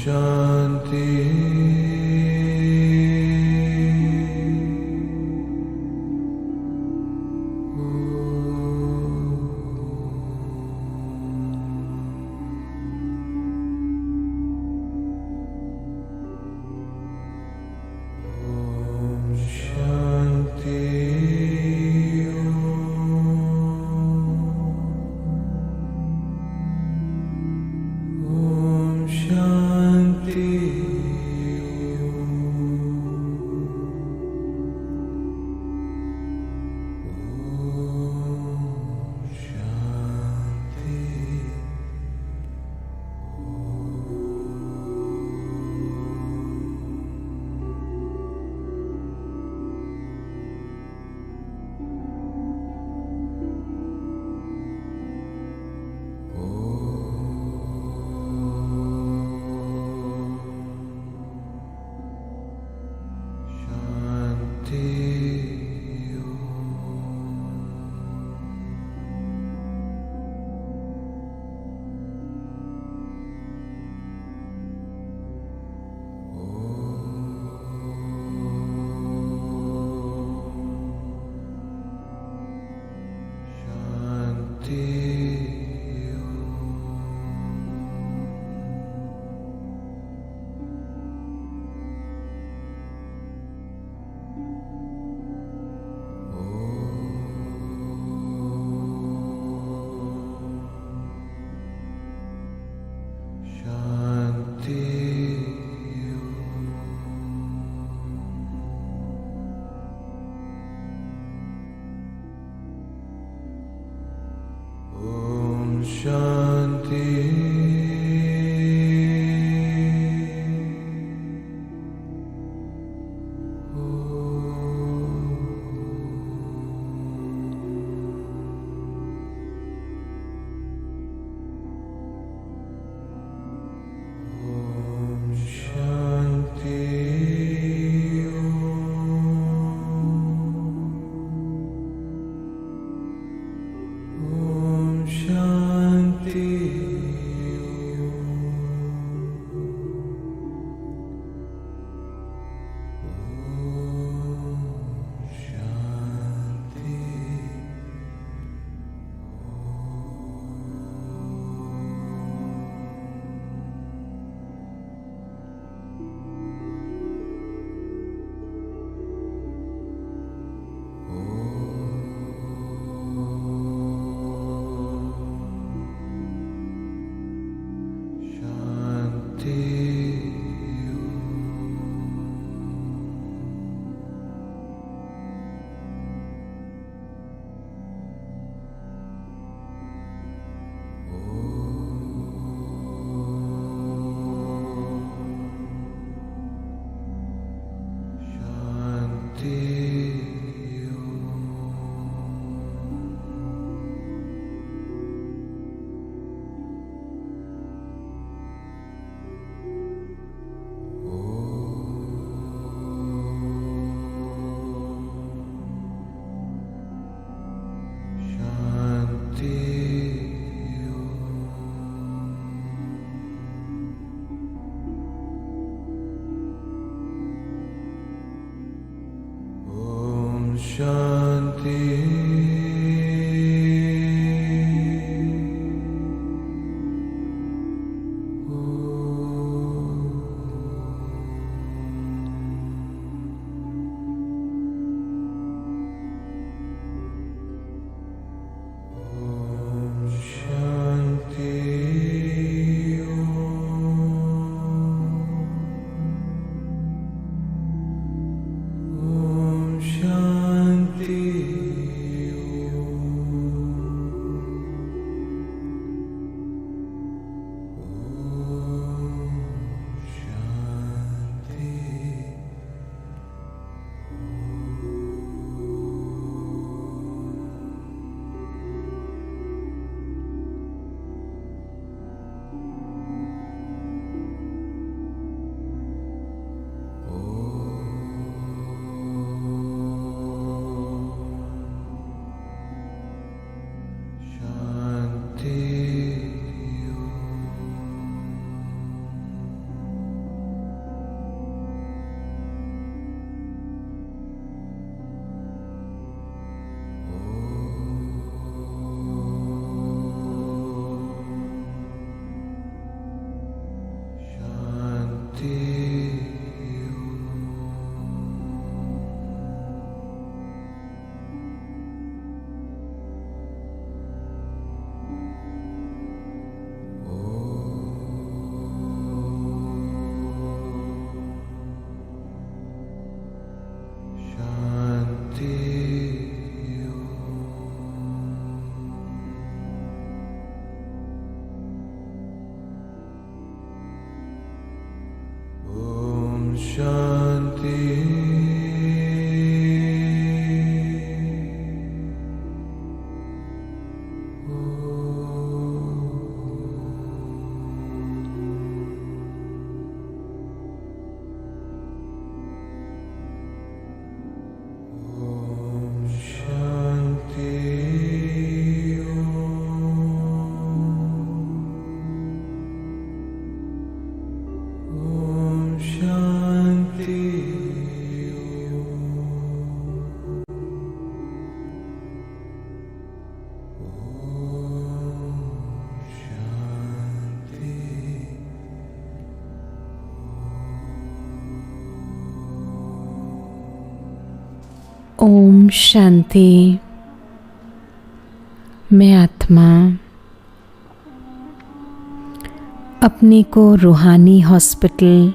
शांति। ओम शांति। मैं आत्मा अपने को रूहानी हॉस्पिटल,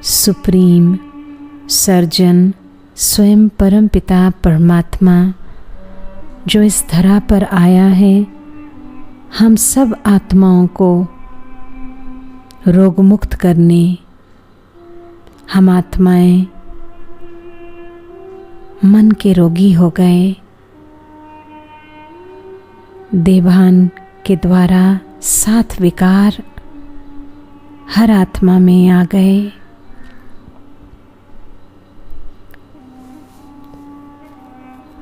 सुप्रीम सर्जन, स्वयं परमपिता परमात्मा जो इस धरा पर आया है, हम सब आत्माओं को रोगमुक्त करने। हम आत्माएं मन के रोगी हो गए, देवभान के द्वारा 7 विकार हर आत्मा में आ गए।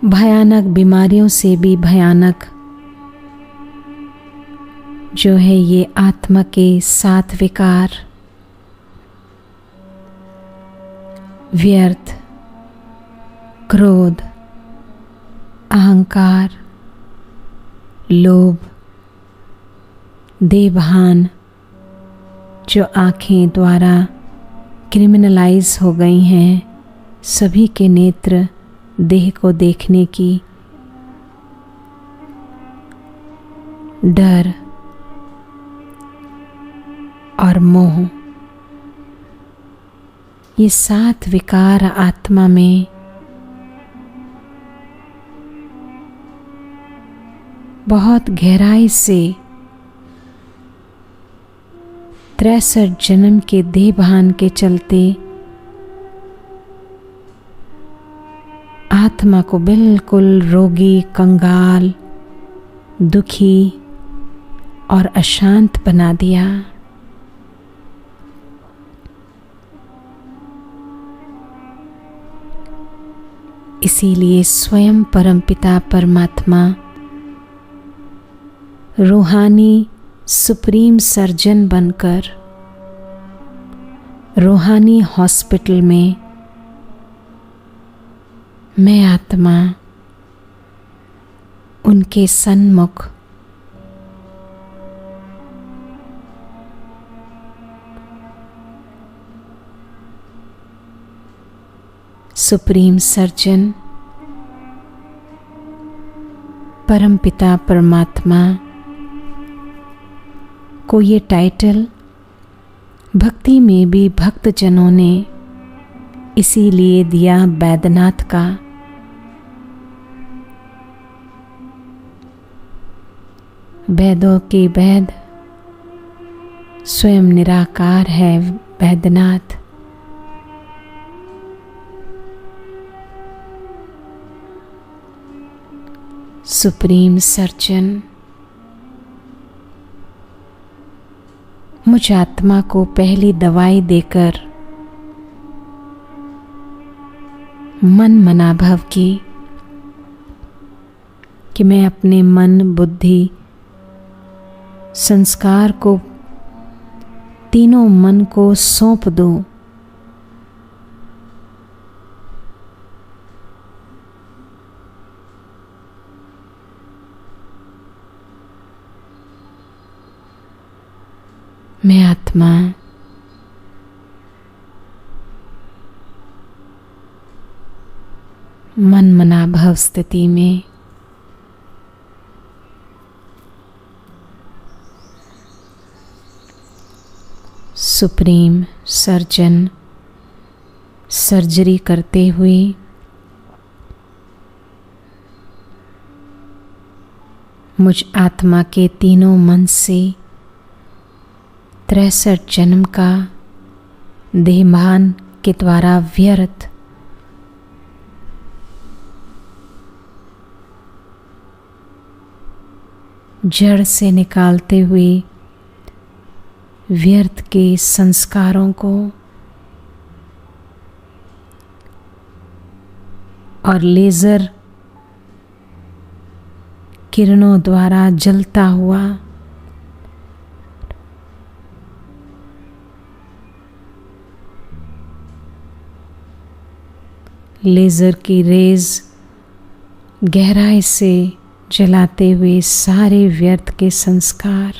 भयानक बीमारियों से भी भयानक जो है ये आत्मा के 7 विकार, व्यर्थ, क्रोध, अहंकार, लोभ, देवभान जो आँखें द्वारा क्रिमिनलाइज हो गई हैं, सभी के नेत्र देह को देखने की, डर और मोह, ये 7 विकार आत्मा में बहुत गहराई से 63 जन्म के देहभान के चलते आत्मा को बिल्कुल रोगी, कंगाल, दुखी और अशांत बना दिया। इसीलिए स्वयं परमपिता परमात्मा रूहानी सुप्रीम सर्जन बनकर रूहानी हॉस्पिटल में मैं आत्मा उनके सन्मुख सुप्रीम सर्जन परमपिता परमात्मा को ये टाइटल भक्ति में भी भक्तजनों ने इसीलिए दिया वैद्यनाथ का। वेदों के वेद स्वयं निराकार है वैद्यनाथ। सुप्रीम सर्जन मुझ आत्मा को पहली दवाई देकर मन मनाभव की कि मैं अपने मन, बुद्धि, संस्कार को, तीनों मन को सौंप दूं। मैं आत्मा पराभव स्थिति में सुप्रीम सर्जन सर्जरी करते हुए मुझ आत्मा के तीनों मन से 63 जन्म का देहमान के द्वारा व्यर्थ जड़ से निकालते हुए व्यर्थ के संस्कारों को और लेज़र किरणों द्वारा जलता हुआ लेज़र की रेज गहराई से जलाते हुए सारे व्यर्थ के संस्कार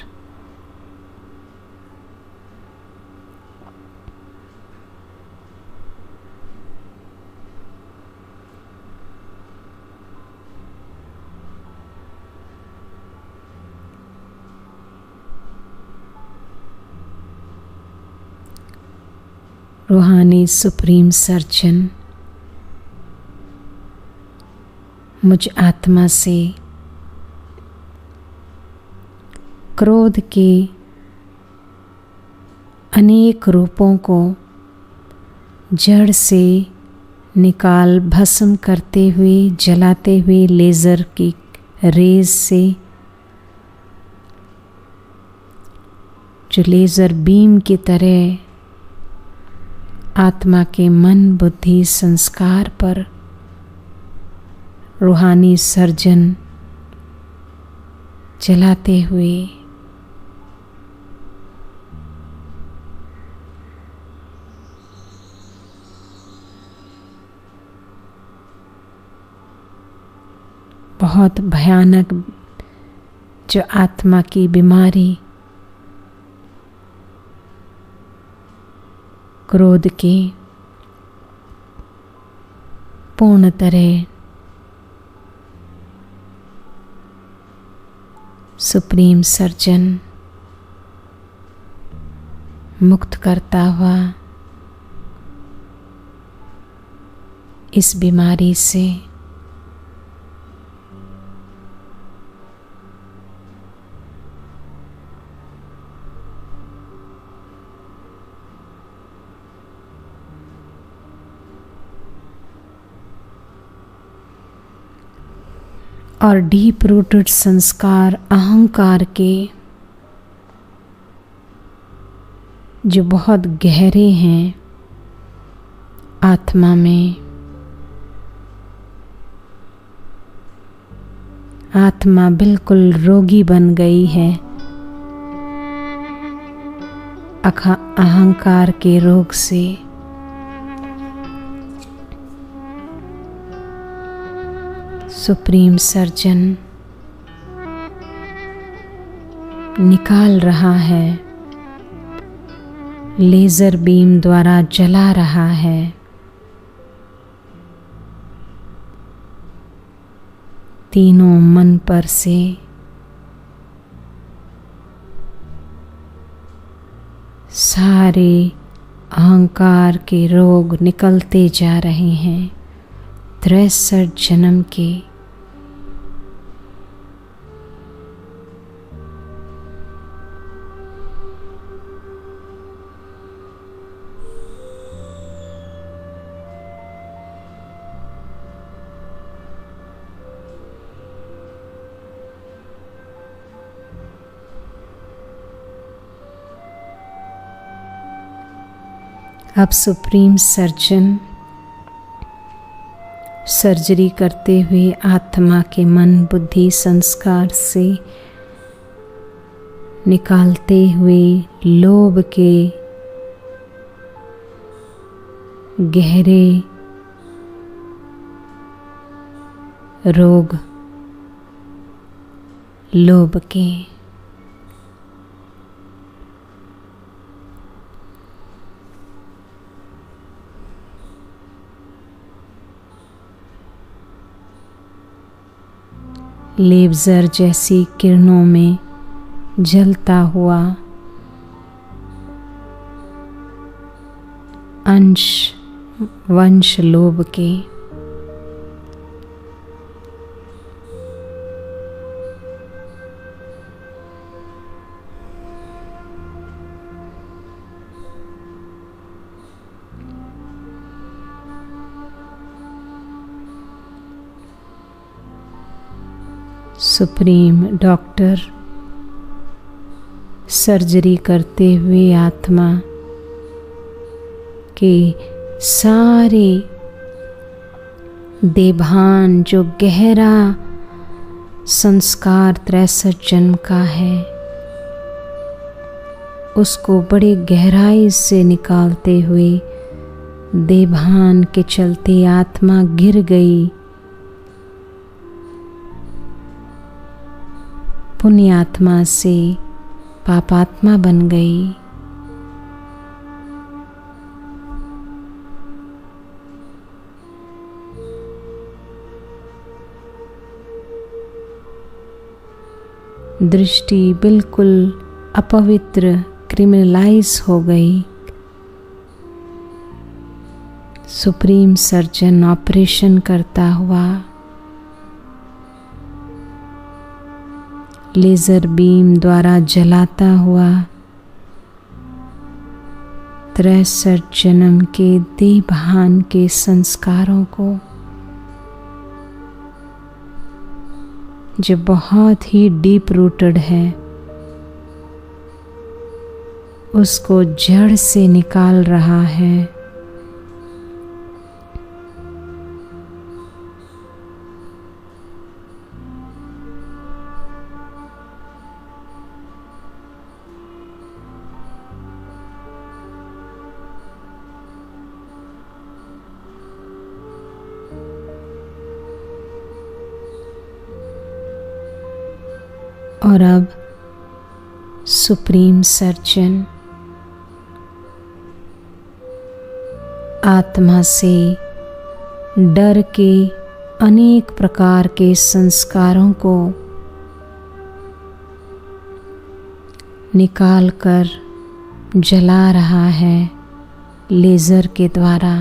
रूहानी सुप्रीम सर्जन मुझ आत्मा से क्रोध के अनेक रूपों को जड़ से निकाल भस्म करते हुए जलाते हुए लेज़र की रेज से जो लेज़र बीम की तरह आत्मा के मन बुद्धि संस्कार पर रूहानी सर्जन जलाते हुए बहुत भयानक जो आत्मा की बीमारी क्रोध के पूर्ण तरह सुप्रीम सर्जन मुक्त करता हुआ इस बीमारी से और डीप रूटेड संस्कार अहंकार के जो बहुत गहरे हैं आत्मा में, आत्मा बिल्कुल रोगी बन गई है अहंकार के रोग से। सुप्रीम सर्जन निकाल रहा है, लेज़र बीम द्वारा जला रहा है तीनों मन पर से सारे अहंकार के रोग निकलते जा रहे हैं 63 जन्म के। अब सुप्रीम सर्जन सर्जरी करते हुए आत्मा के मन बुद्धि संस्कार से निकालते हुए लोभ के गहरे रोग, लोभ के लेज़र जैसी किरणों में जलता हुआ अंश वंश लोभ के सुप्रीम डॉक्टर सर्जरी करते हुए आत्मा के सारे देभान जो गहरा संस्कार 63 जन्म का है उसको बड़ी गहराई से निकालते हुए देभान के चलते आत्मा गिर गई, पुण्यात्मा से पापात्मा बन गई। दृष्टि बिल्कुल अपवित्र क्रिमिनलाइज हो गई। सुप्रीम सर्जन ऑपरेशन करता हुआ लेज़र बीम द्वारा जलाता हुआ 63 जन्म के देभान के संस्कारों को जो बहुत ही डीप रूटेड है उसको जड़ से निकाल रहा है। और अब सुप्रीम सर्जन आत्मा से डर के अनेक प्रकार के संस्कारों को निकालकर जला रहा है लेज़र के द्वारा।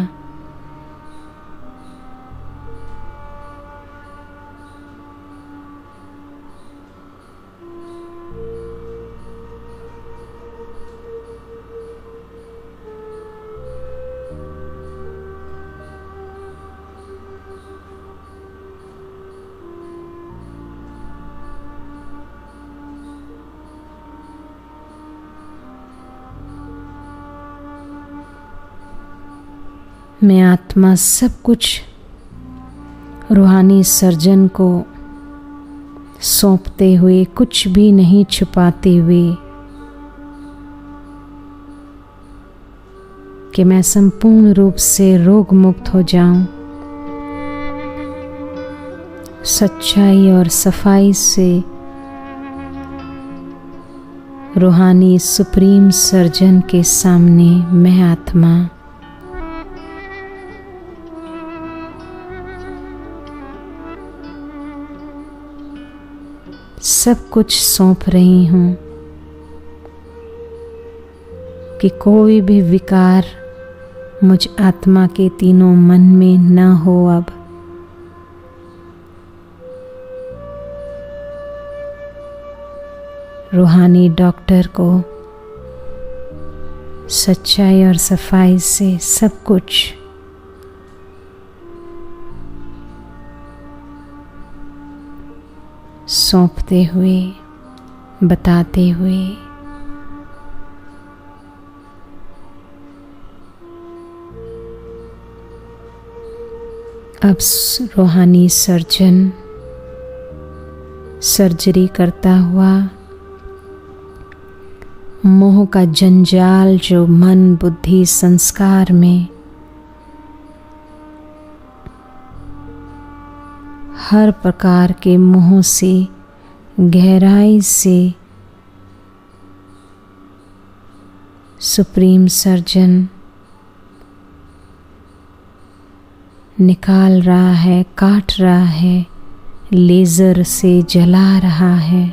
मैं आत्मा सब कुछ रूहानी सर्जन को सौंपते हुए कुछ भी नहीं छुपाते हुए कि मैं संपूर्ण रूप से रोग मुक्त हो जाऊं, सच्चाई और सफाई से रूहानी सुप्रीम सर्जन के सामने मैं आत्मा सब कुछ सौंप रही हूँ कि कोई भी विकार मुझ आत्मा के तीनों मन में न हो। अब रूहानी डॉक्टर को सच्चाई और सफाई से सब कुछ सौंपते हुए बताते हुए अब रूहानी सर्जन सर्जरी करता हुआ मोह का जंजाल जो मन बुद्धि संस्कार में हर प्रकार के मोह से गहराई से सुप्रीम सर्जन निकाल रहा है, काट रहा है, लेज़र से जला रहा है।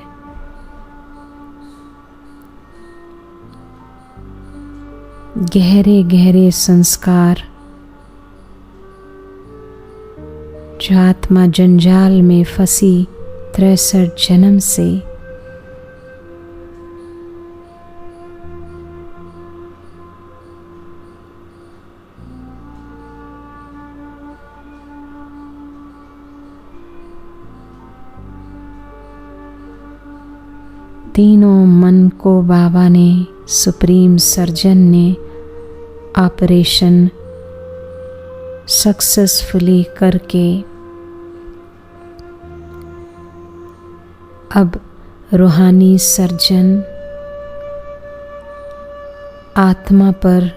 गहरे गहरे संस्कार जो आत्मा जंजाल में फंसी 63 जन्म से, तीनों मन को बाबा ने, सुप्रीम सर्जन ने ऑपरेशन सक्सेसफुली करके अब रूहानी सर्जन आत्मा पर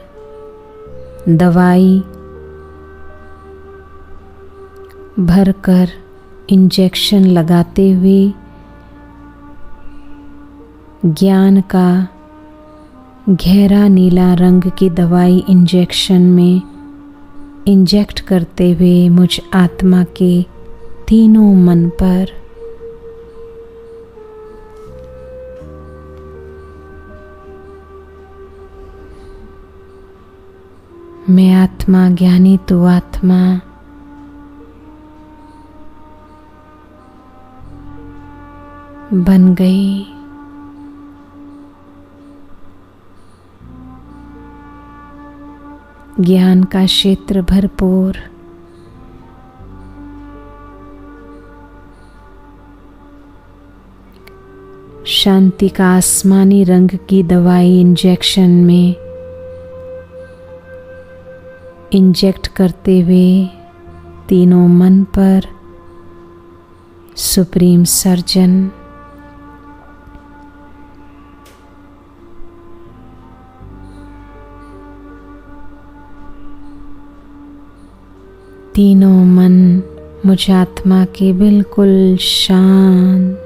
दवाई भरकर इंजेक्शन लगाते हुए ज्ञान का गहरा नीला रंग की दवाई इंजेक्शन में इंजेक्ट करते हुए मुझ आत्मा के तीनों मन पर मैं आत्मा ज्ञानी तू आत्मा, बन गई। ज्ञान का क्षेत्र भरपूर, शांति का आसमानी रंग की दवाई इंजेक्शन में इंजेक्ट करते हुए तीनों मन पर सुप्रीम सर्जन तीनों मन मुझ आत्मा के बिल्कुल शांत,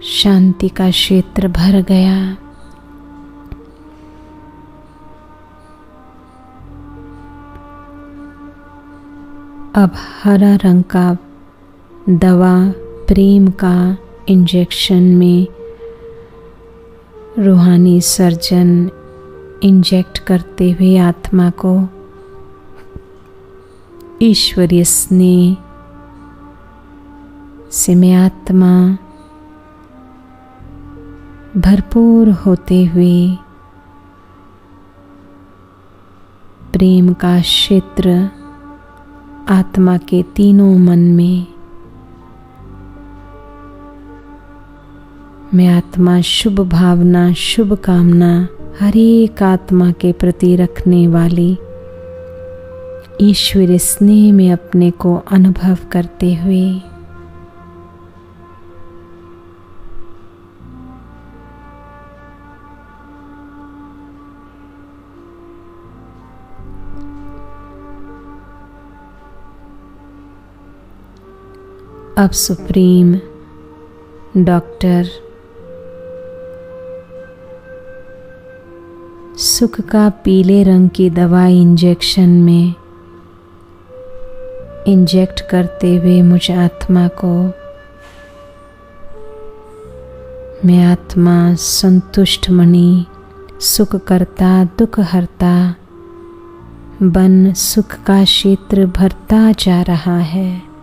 शांति का क्षेत्र भर गया। अब हरा रंग का दवा प्रेम का इंजेक्शन में रूहानी सर्जन इंजेक्ट करते हुए आत्मा को ईश्वरीय स्नेह से मैं आत्मा भरपूर होते हुए प्रेम का क्षेत्र आत्मा के तीनों मन में मैं आत्मा शुभ भावना शुभ कामना हर एक आत्मा के प्रति रखने वाली ईश्वरीय स्नेह में अपने को अनुभव करते हुए अब सुप्रीम डॉक्टर सुख का पीले रंग की दवाई इंजेक्शन में इंजेक्ट करते हुए मुझ आत्मा को मैं आत्मा संतुष्ट मणि सुख करता दुख हरता बन सुख का क्षेत्र भरता जा रहा है।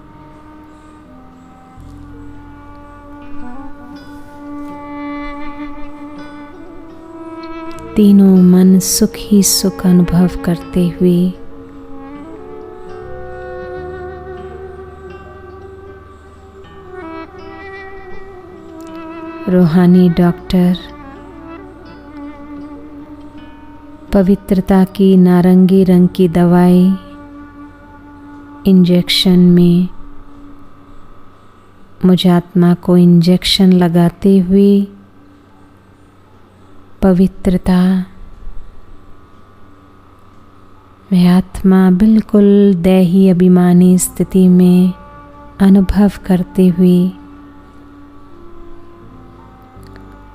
तीनों मन सुख ही सुख अनुभव करते हुए रूहानी डॉक्टर पवित्रता की नारंगी रंग की दवाई इंजेक्शन में मुझ आत्मा को इंजेक्शन लगाते हुए पवित्रता मैं आत्मा बिल्कुल दैही अभिमानी स्थिति में अनुभव करते हुए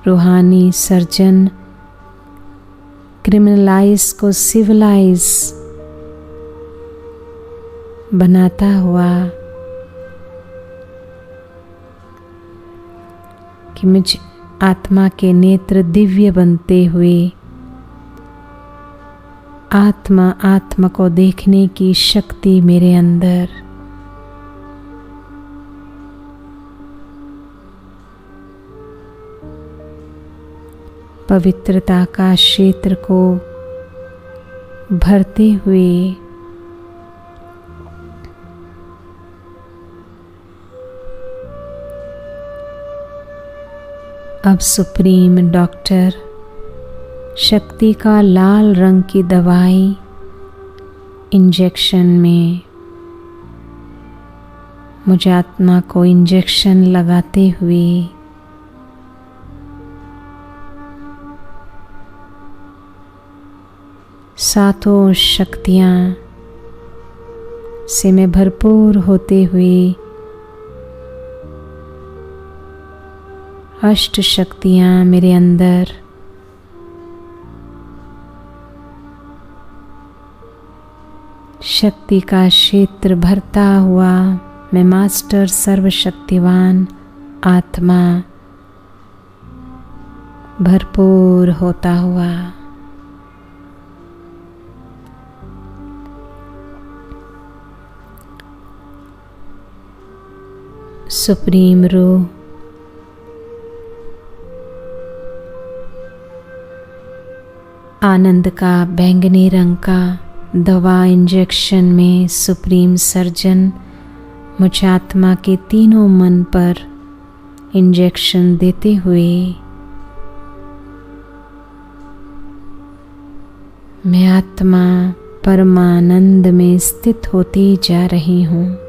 रूहानी सर्जन क्रिमिनलाइज को सिविलाइज बनाता हुआ कि मुझ आत्मा के नेत्र दिव्य बनते हुए आत्मा को देखने की शक्ति मेरे अंदर पवित्रता का क्षेत्र को भरते हुए अब सुप्रीम डॉक्टर शक्ति का लाल रंग की दवाई इंजेक्शन में मुझे आत्मा को इंजेक्शन लगाते हुए सातों शक्तियाँ से मैं भरपूर होते हुए अष्ट शक्तियाँ मेरे अंदर शक्ति का क्षेत्र भरता हुआ मैं मास्टर सर्वशक्तिवान आत्मा भरपूर होता हुआ सुप्रीम रूह आनंद का बैंगनी रंग का दवा इंजेक्शन में सुप्रीम सर्जन मुझ आत्मा के तीनों मन पर इंजेक्शन देते हुए मैं आत्मा परमानंद में स्थित होती जा रही हूँ।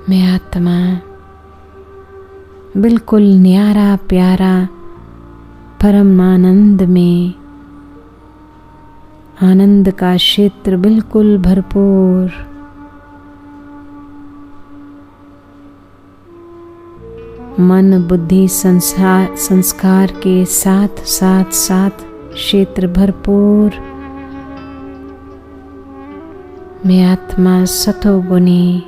मैं आत्मा बिल्कुल न्यारा प्यारा परमानंद में आनंद का क्षेत्र बिल्कुल भरपूर मन बुद्धि संस्कार के साथ क्षेत्र भरपूर मैं आत्मा सतोगुणी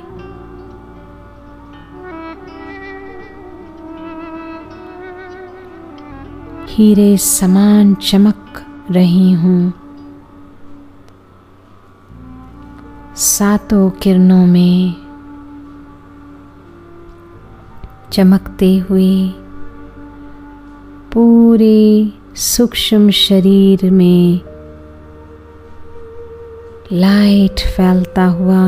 हीरे समान चमक रही हूँ। सातों किरणों में चमकते हुए पूरे सूक्ष्म शरीर में लाइट फैलता हुआ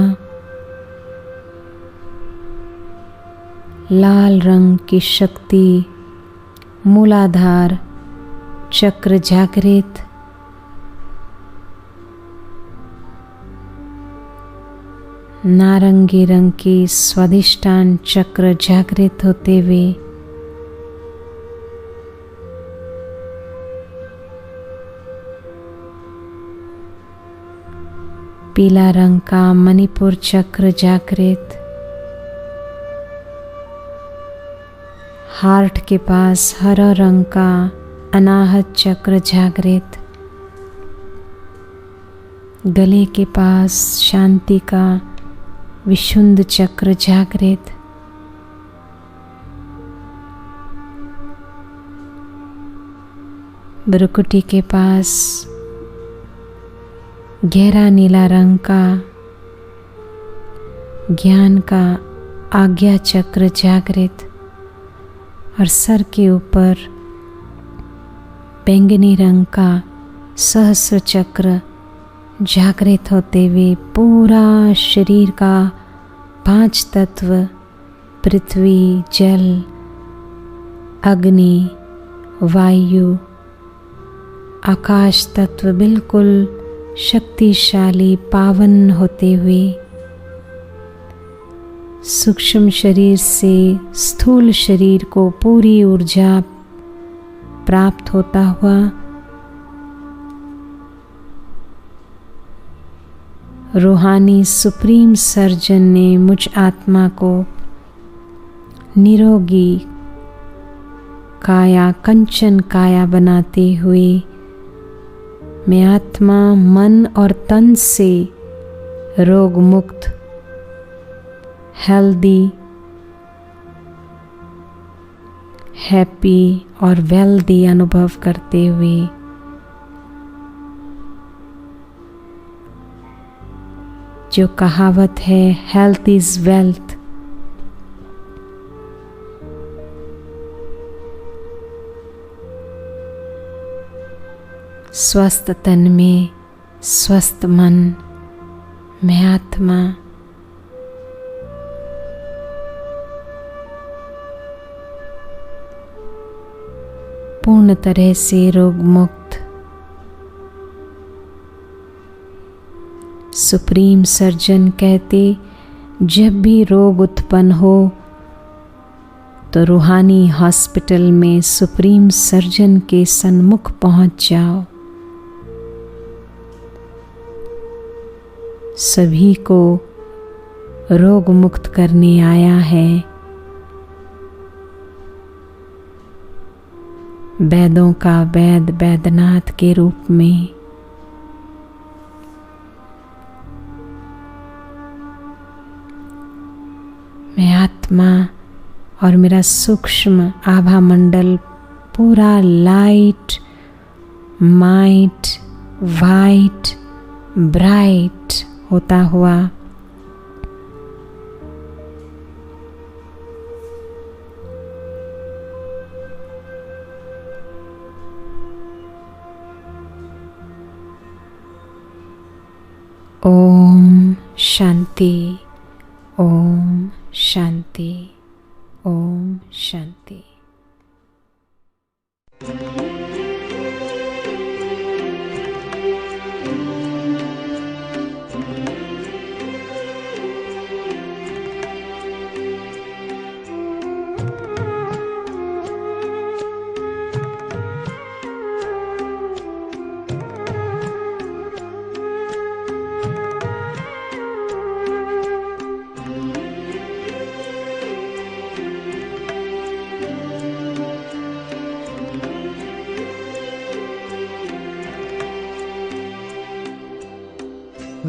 लाल रंग की शक्ति मूलाधार चक्र जागृत नारंगी रंग की स्वादिष्टान चक्र जागृत होते हुए पीला रंग का मणिपुर चक्र जागृत हार्ट के पास हरा रंग का अनाहत चक्र जागृत गले के पास शांति का विशुद्ध चक्र जागृत भ्रुकुटी के पास गहरा नीला रंग का ज्ञान का आज्ञा चक्र जागृत और सर के ऊपर बैंगनी रंग का सहस्र चक्र जागृत होते हुए पूरा शरीर का 5 तत्व पृथ्वी जल अग्नि वायु आकाश तत्व बिल्कुल शक्तिशाली पावन होते हुए सूक्ष्म शरीर से स्थूल शरीर को पूरी ऊर्जा प्राप्त होता हुआ रूहानी सुप्रीम सर्जन ने मुझ आत्मा को निरोगी काया कंचन काया बनाते हुए मैं आत्मा मन और तन से रोग मुक्त हेल्दी हैप्पी और वेल्दी अनुभव करते हुए जो कहावत है हेल्थ इज वेल्थ, स्वस्थ तन में स्वस्थ मन में आत्मा पूर्ण तरह से रोग मुक्त सुप्रीम सर्जन कहते जब भी रोग उत्पन्न हो तो रूहानी हॉस्पिटल में सुप्रीम सर्जन के सन्मुख पहुंच जाओ। सभी को रोग मुक्त करने आया है। वैदों का वैद वैद्यनाथ के रूप में मैं आत्मा और मेरा सूक्ष्म आभा मंडल पूरा लाइट माइट वाइट ब्राइट होता हुआ ओम शांति, ओम शांति, ओम शांति।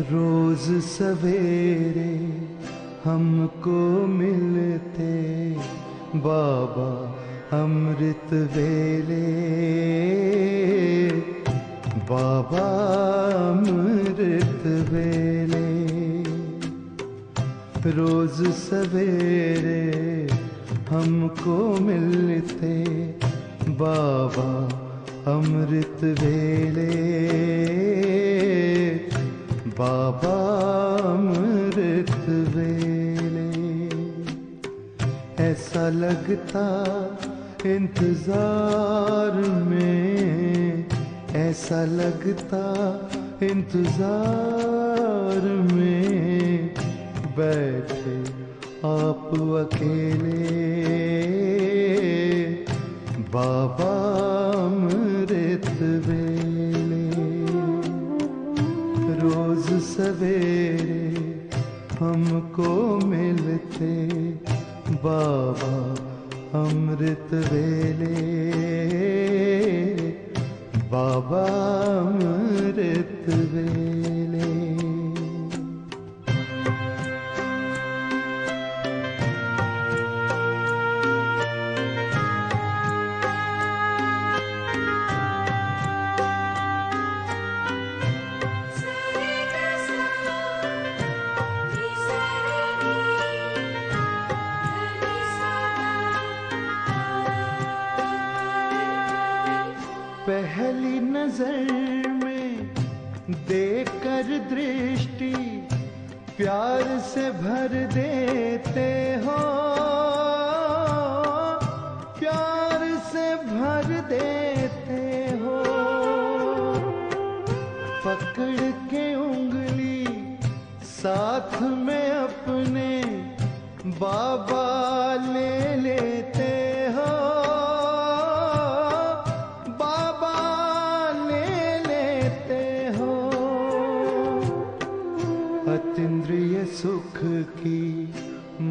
रोज सवेरे हमको मिलते बाबा अमृत वेले, बाबा अमृत वेले। रोज सवेरे हमको मिलते बाबा अमृत वेले, बाबा अमृत वेले। ऐसा लगता इंतजार में, ऐसा लगता इंतजार में बैठे आप अकेले, बाबा अमृत वेले। रोज सवेरे हमको मिलते बाबा अमृत वेले, बाबा अमृत वेले। पहली नजर में देखकर दृष्टि प्यार से भर देते हो, प्यार से भर देते हो। पकड़ साथ में अपने बाबा ले लेते हो, बाबा ले लेते हो। अतीन्द्रिय सुख की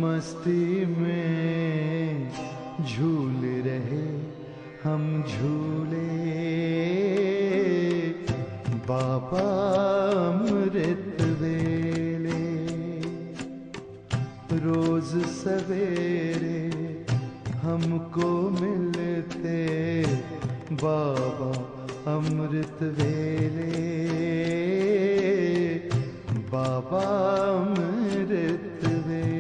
मस्ती में झूल रहे हम झूले, बाबा अमृत वेले। रोज सवेरे हमको मिलते बाबा अमृत वेले, बाबा अमृत वेले।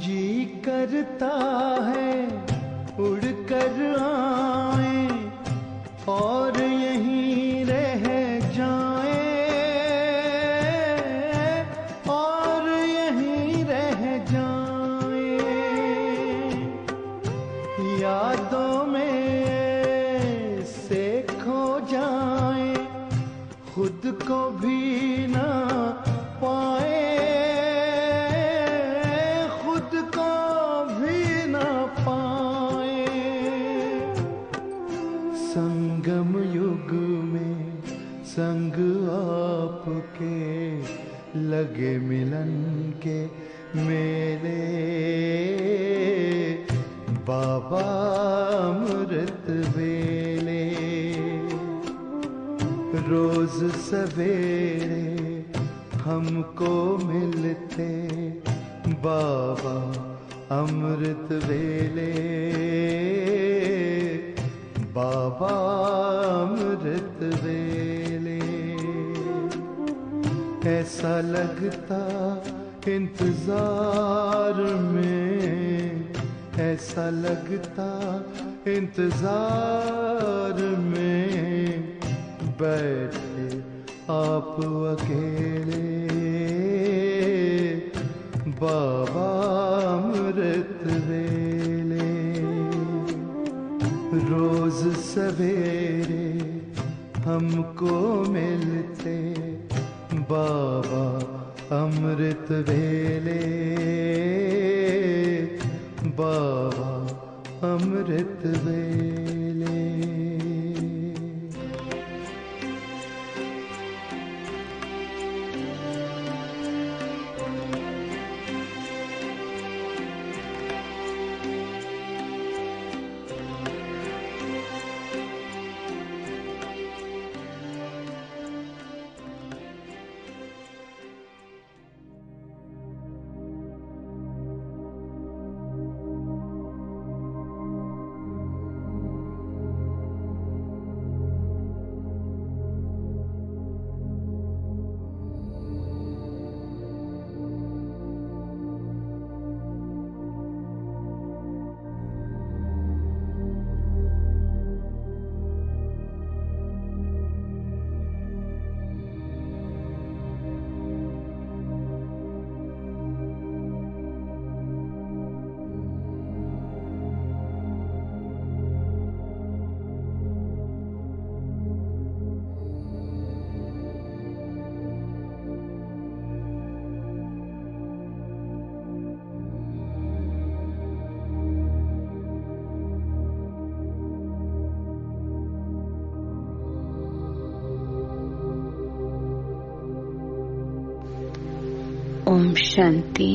जी करता है उड़कर आए और यहीं रह जाए, और यहीं रह जाए। यादों में से खो जाए, खुद को भी ना पाए, खुद को भी ना पाए। संगम युग में संग आपके लगे मिलन के मेले, बाबा अमृत वेले। रोज सवेरे हमको मिलते बाबा अमृत वेले, बाबा अमृत वेले। ऐसा लगता इंतजार में, ऐसा लगता इंतजार में, बैठे आप अकेले, बाबा अमृत वेले। रोज सवेरे हमको मिलते बाबा अमृत वेले, बाबा अमृत वेले। ओम शांति।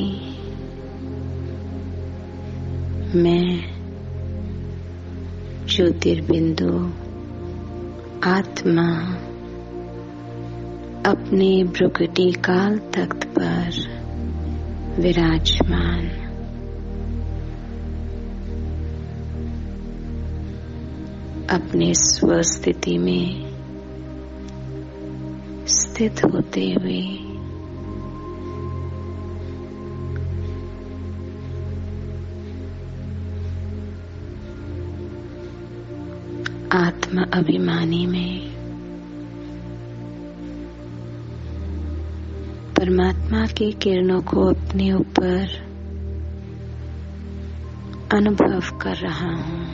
मैं ज्योतिर्बिंदु आत्मा अपने भ्रुकुटी काल तख्त पर विराजमान अपने स्वस्थिति में स्थित होते हुए आत्मा अभिमानी में परमात्मा की किरणों को अपने ऊपर अनुभव कर रहा हूँ।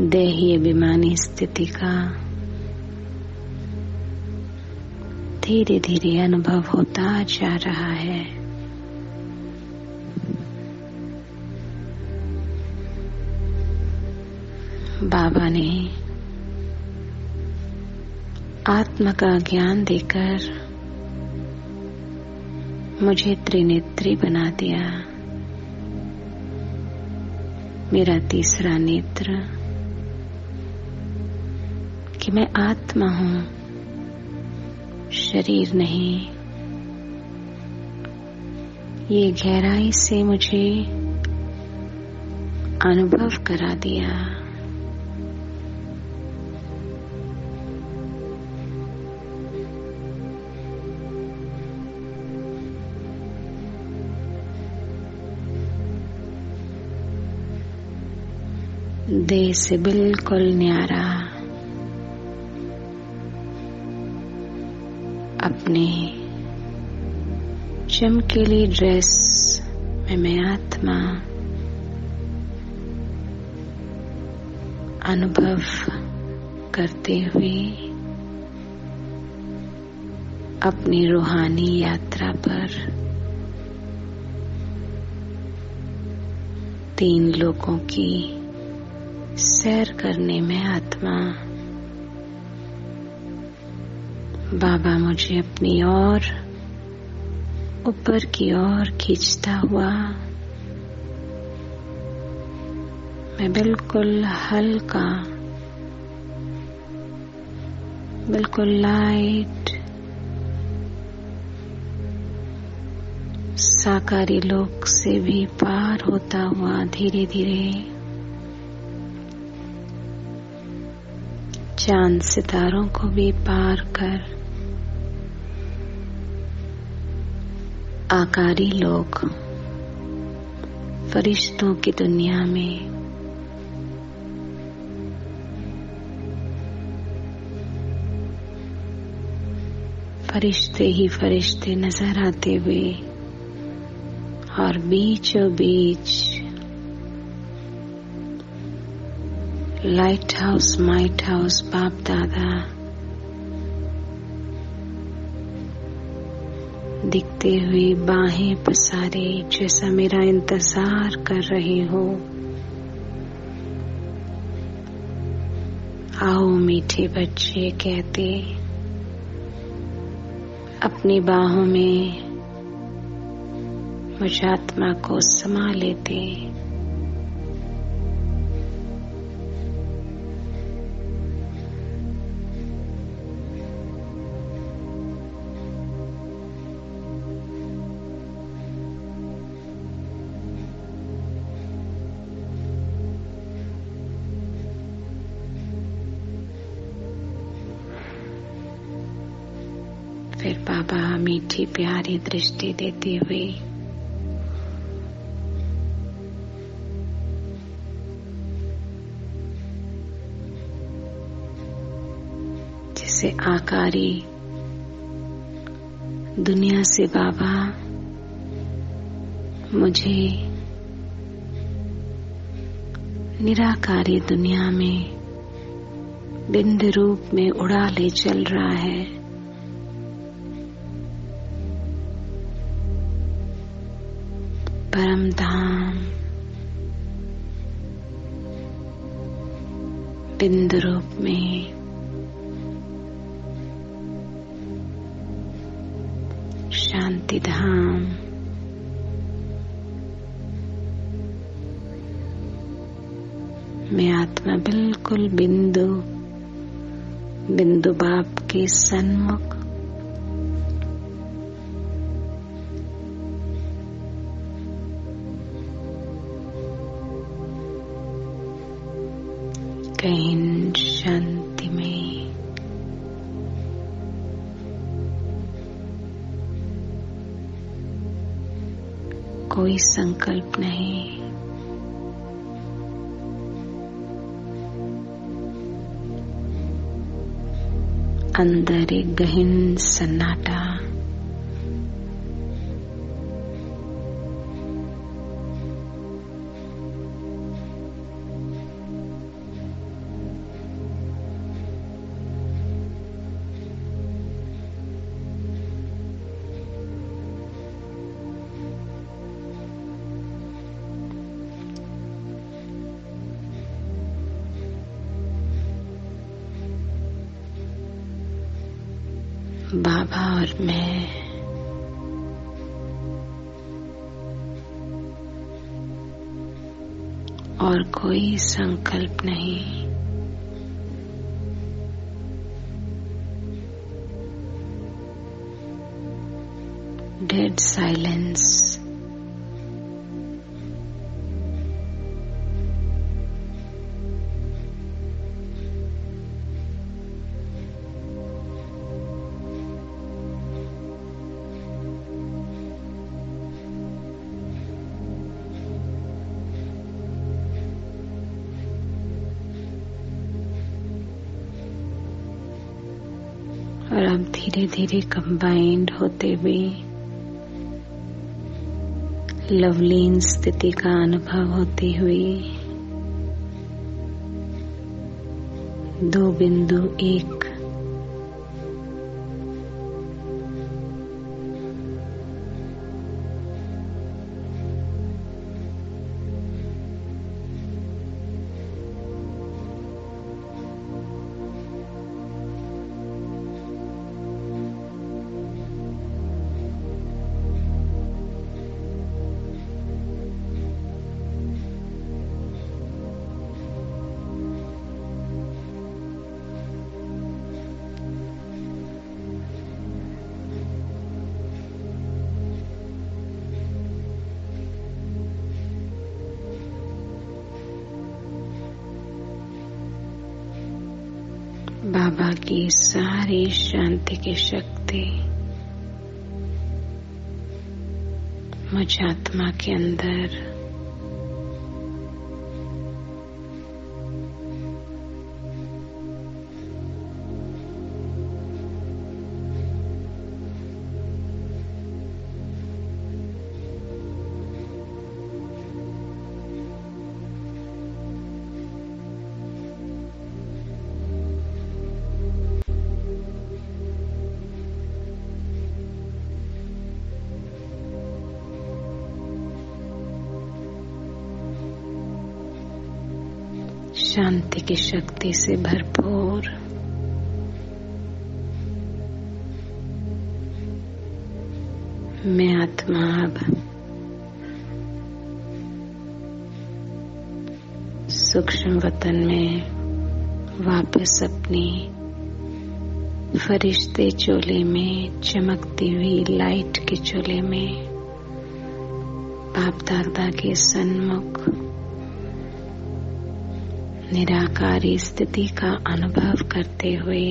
देही अभिमानी स्थिति का धीरे धीरे अनुभव होता जा रहा है। बाबा ने आत्मा का ज्ञान देकर मुझे त्रिनेत्री बना दिया। मेरा तीसरा नेत्र कि मैं आत्मा हूँ, शरीर नहीं, ये गहराई से मुझे अनुभव करा दिया। देह से बिल्कुल न्यारा अपने चमकीली ड्रेस में मैं आत्मा अनुभव करते हुए अपनी रूहानी यात्रा पर 3 लोकों की सैर करने में आत्मा बाबा मुझे अपनी ओर ऊपर की ओर खींचता हुआ मैं बिल्कुल हल्का, बिल्कुल लाइट साकारी लोक से भी पार होता हुआ धीरे धीरे चांद सितारों को भी पार कर आकारी लोग फरिश्तों की दुनिया में फरिश्ते ही फरिश्ते नजर आते हुए और बीचों बीच लाइट हाउस माइट हाउस बाप दादा दिखते हुए बाहें पसारे जैसा मेरा इंतजार कर रहे हो। आओ मीठे बच्चे कहते अपनी बाहों में मुझ आत्मा को समा लेते। फिर बाबा मीठी प्यारी दृष्टि देते हुए जिसे आकारी दुनिया से बाबा मुझे निराकारी दुनिया में बिंदु रूप में उड़ा ले चल रहा है। परम धाम बिंदु रूप में शांति धाम में आत्मा बिल्कुल बिंदु बिंदु बाप के सन्मुख गहन शांति में कोई संकल्प नहीं, अंदर एक गहन सन्नाटा। बाबा और मैं और कोई संकल्प नहीं। Dead silence. और अब धीरे धीरे कंबाइंड होते हुए लवलीन स्थिति का अनुभव होती हुई 2.1 बाबा की सारी शांति की शक्ति मुझ आत्मा के अंदर शांति की शक्ति से भरपूर मैं आत्मा अब सूक्ष्म वतन में वापस अपनी फरिश्ते चोले में चमकती हुई लाइट के चोले में बाप दादा के सन्मुख निराकारी स्थिति का अनुभव करते हुए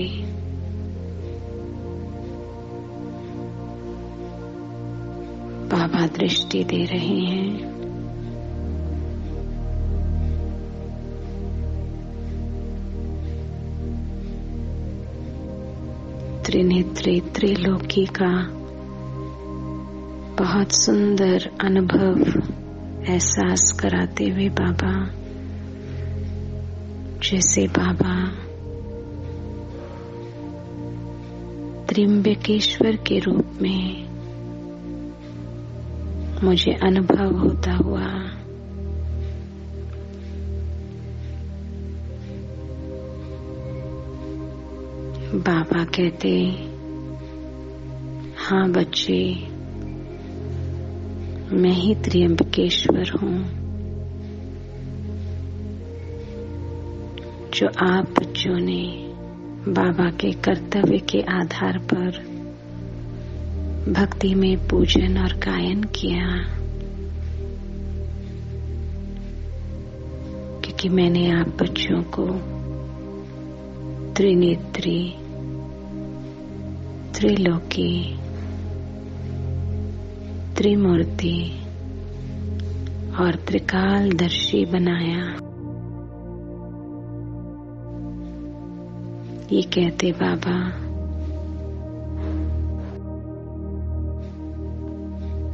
बाबा दृष्टि दे रहे हैं। त्रिनेत्री त्रिलोकी का बहुत सुंदर अनुभव एहसास कराते हुए बाबा जैसे बाबा त्रिंबकेश्वर के रूप में मुझे अनुभव होता हुआ बाबा कहते, हाँ बच्चे, मैं ही त्रिंबकेश्वर हूँ जो आप बच्चों ने बाबा के कर्तव्य के आधार पर भक्ति में पूजन और गायन किया, क्योंकि मैंने आप बच्चों को त्रिनेत्री, त्रिलोकी, त्रिमूर्ति और त्रिकालदर्शी बनाया। ये कहते बाबा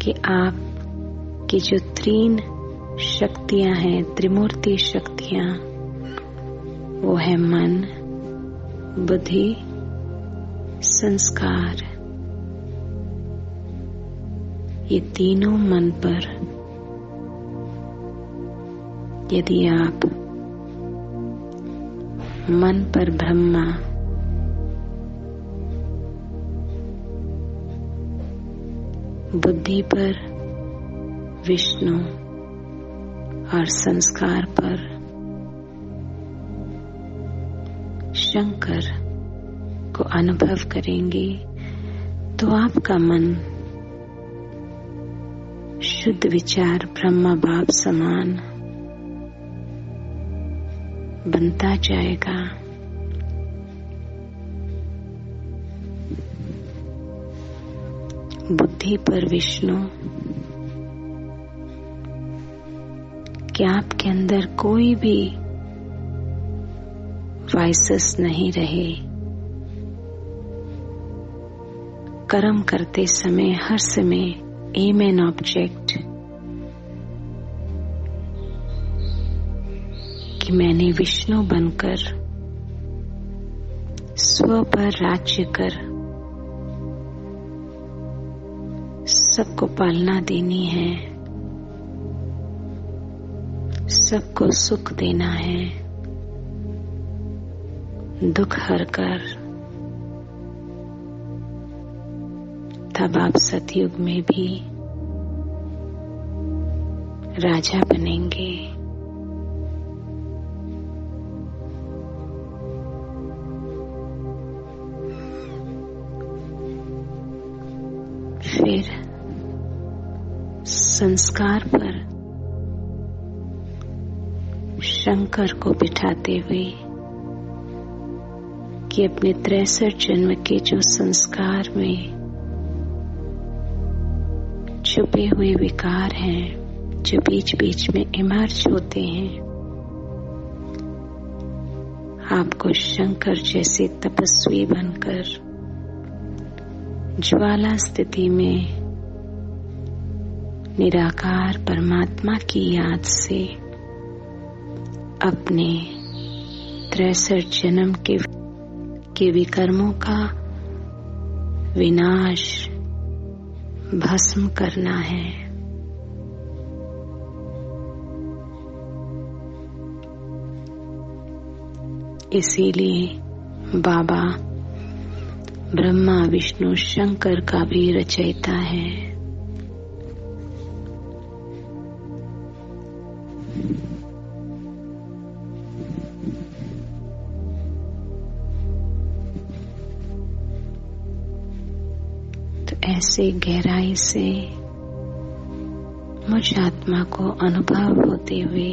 कि आप की जो तीन शक्तियां हैं, त्रिमूर्ति शक्तियां, वो है मन, बुद्धि, संस्कार। ये तीनों मन पर यदि आप मन पर ब्रह्मा, बुद्धि पर विष्णु और संस्कार पर शंकर को अनुभव करेंगे, तो आपका मन शुद्ध विचार ब्रह्मा बाप समान बनता जाएगा। बुद्धि पर विष्णु, कि आपके अंदर कोई भी वाइसेस नहीं रहे। कर्म करते समय हर समय एम एन ऑब्जेक्ट, कि मैंने विष्णु बनकर स्व पर राज्य कर सबको पालना देनी है, सबको सुख देना है, दुख हर कर। तब आप सतयुग में भी राजा बनेंगे। फिर संस्कार पर शंकर को बिठाते हुए कि अपने 63 जन्म के जो संस्कार में छुपे हुए विकार हैं, जो बीच बीच में इमर्ज होते हैं, आपको शंकर जैसे तपस्वी बनकर ज्वाला स्थिति में निराकार परमात्मा की याद से अपने 63 जन्म के विकर्मों का विनाश भस्म करना है। इसीलिए बाबा ब्रह्मा विष्णु शंकर का भी रचयिता है। तो ऐसे गहराई से मुझ आत्मा को अनुभव होते हुए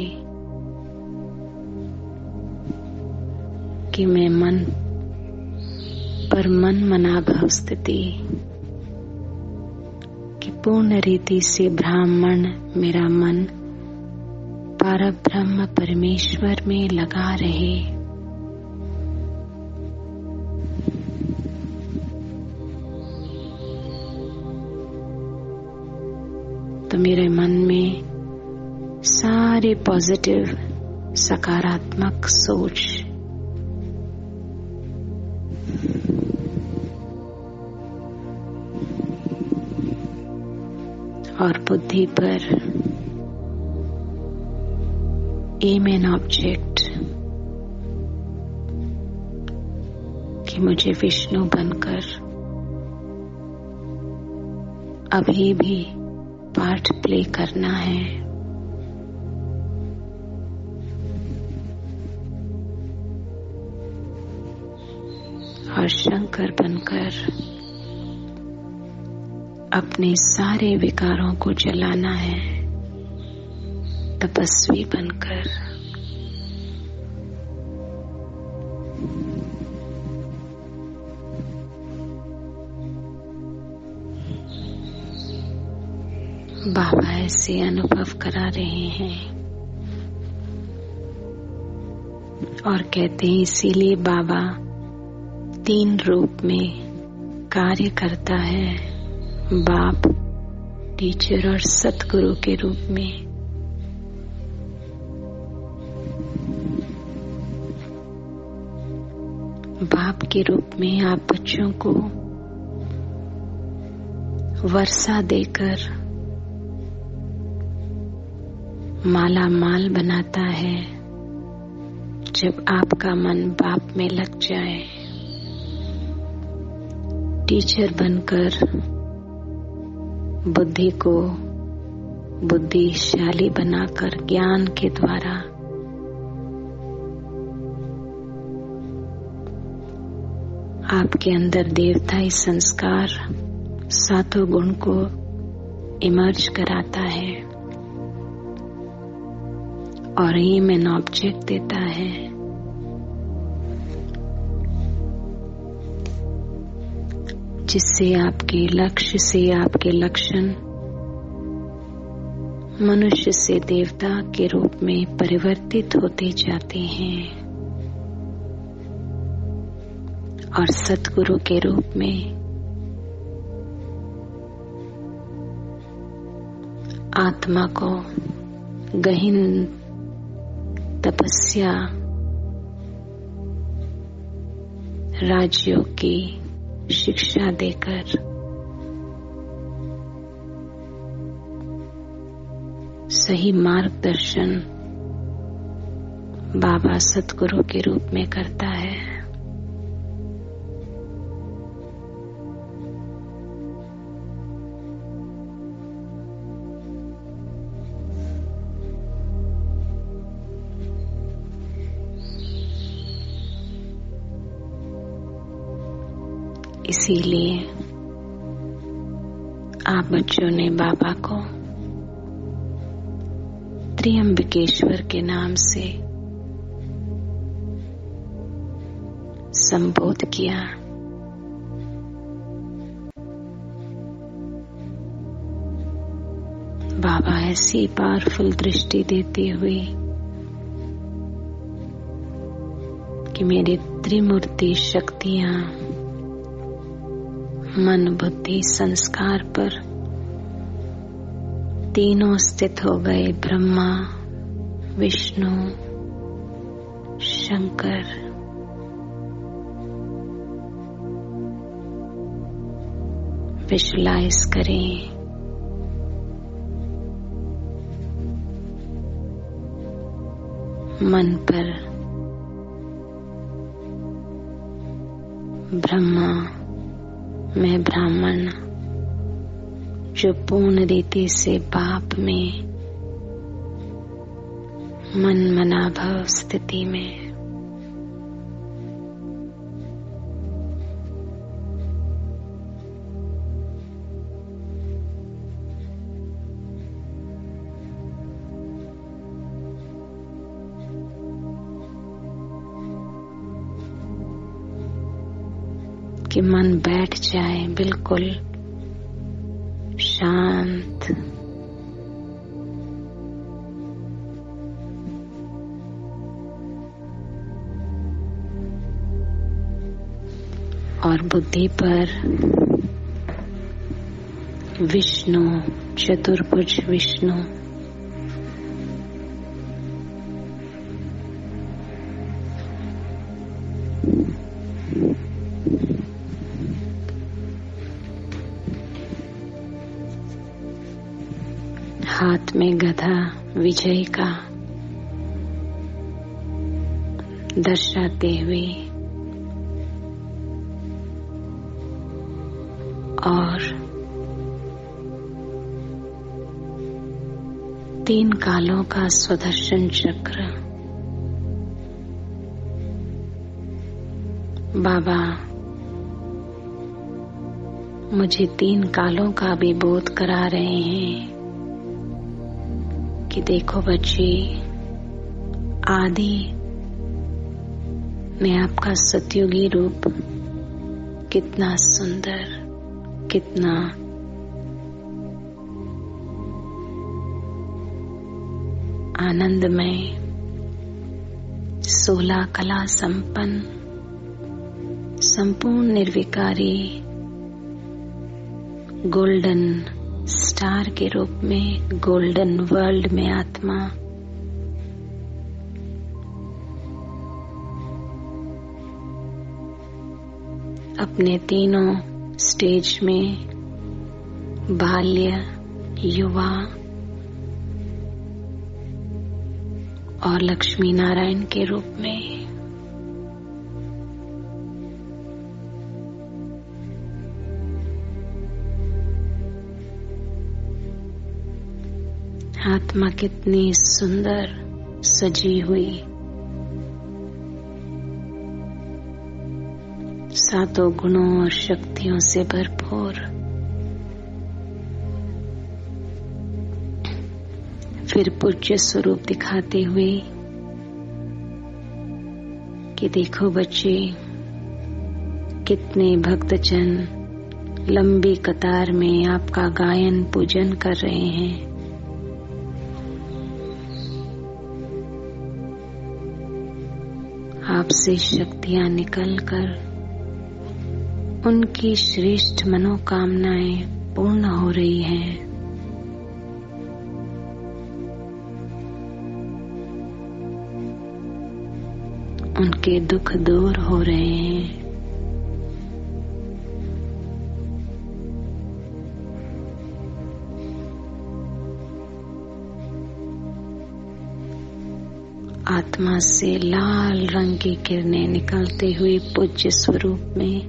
कि मैं मन पर मन मनाभाव स्थिति, कि पूर्ण रीति से ब्राह्मण मेरा मन परब्रह्म परमेश्वर में लगा रहे। तो मेरे मन में सारे पॉजिटिव सकारात्मक सोच और बुद्धि पर एम एन ऑब्जेक्ट, कि मुझे विष्णु बनकर अभी भी पार्ट प्ले करना है। और शंकर बनकर अपने सारे विकारों को जलाना है, तपस्वी बनकर। बाबा ऐसे अनुभव करा रहे हैं और कहते हैं इसीलिए बाबा 3 रूप में कार्य करता है। बाप टीचर और सतगुरु के रूप में बाप के रूप में आप बच्चों को वर्षा देकर माला माल बनाता है। जब आपका मन बाप में लग जाए, टीचर बनकर बुद्धि को बुद्धिशाली बनाकर ज्ञान के द्वारा आपके अंदर देवताई संस्कार सातों गुण को इमर्ज कराता है और एम एन ऑब्जेक्ट देता है। जिससे आपके लक्ष्य से आपके लक्षण मनुष्य से देवता के रूप में परिवर्तित होते जाते हैं और सतगुरु के रूप में आत्मा को गहन तपस्या राजयोग की शिक्षा देकर सही मार्गदर्शन बाबा सतगुरु के रूप में करता है। इसीलिए आप बच्चों ने बाबा को त्र्यंबकेश्वर के नाम से संबोध किया। बाबा ऐसी पावरफुल दृष्टि देते हुए कि मेरी त्रिमूर्ति शक्तियां मन बुद्धि संस्कार पर तीनों स्थित हो गए। ब्रह्मा विष्णु शंकर। विजुलाइज करें मन पर ब्रह्मा मैं ब्राह्मण जो पूर्ण रीति से बाप में मन मनाभाव स्थिति में कि मन बैठ जाए बिल्कुल शांत। और बुद्धि पर विष्णु चतुर्भुज विष्णु हाथ में गधा विजय का दर्शाते हुए और तीन कालों का स्वदर्शन चक्र। बाबा मुझे तीन कालों का भी बोध करा रहे हैं कि देखो बच्ची, आदि में आपका सतयुगी रूप कितना सुंदर, कितना आनंदमय, 16 कला संपन्न, संपूर्ण निर्विकारी गोल्डन स्टार के रूप में गोल्डन वर्ल्ड में आत्मा अपने तीनों स्टेज में बाल्य, युवा और लक्ष्मी नारायण के रूप में आत्मा कितनी सुंदर सजी हुई, सातों गुणों और शक्तियों से भरपूर। फिर पूज्य स्वरूप दिखाते हुए कि देखो बच्चे, कितने भक्तजन लंबी कतार में आपका गायन पूजन कर रहे हैं। आपसे शक्तियां निकलकर उनकी श्रेष्ठ मनोकामनाएं पूर्ण हो रही हैं। उनके दुख दूर हो रहे हैं। आत्मा से लाल रंग की किरणें निकलते हुए पूज्य स्वरूप में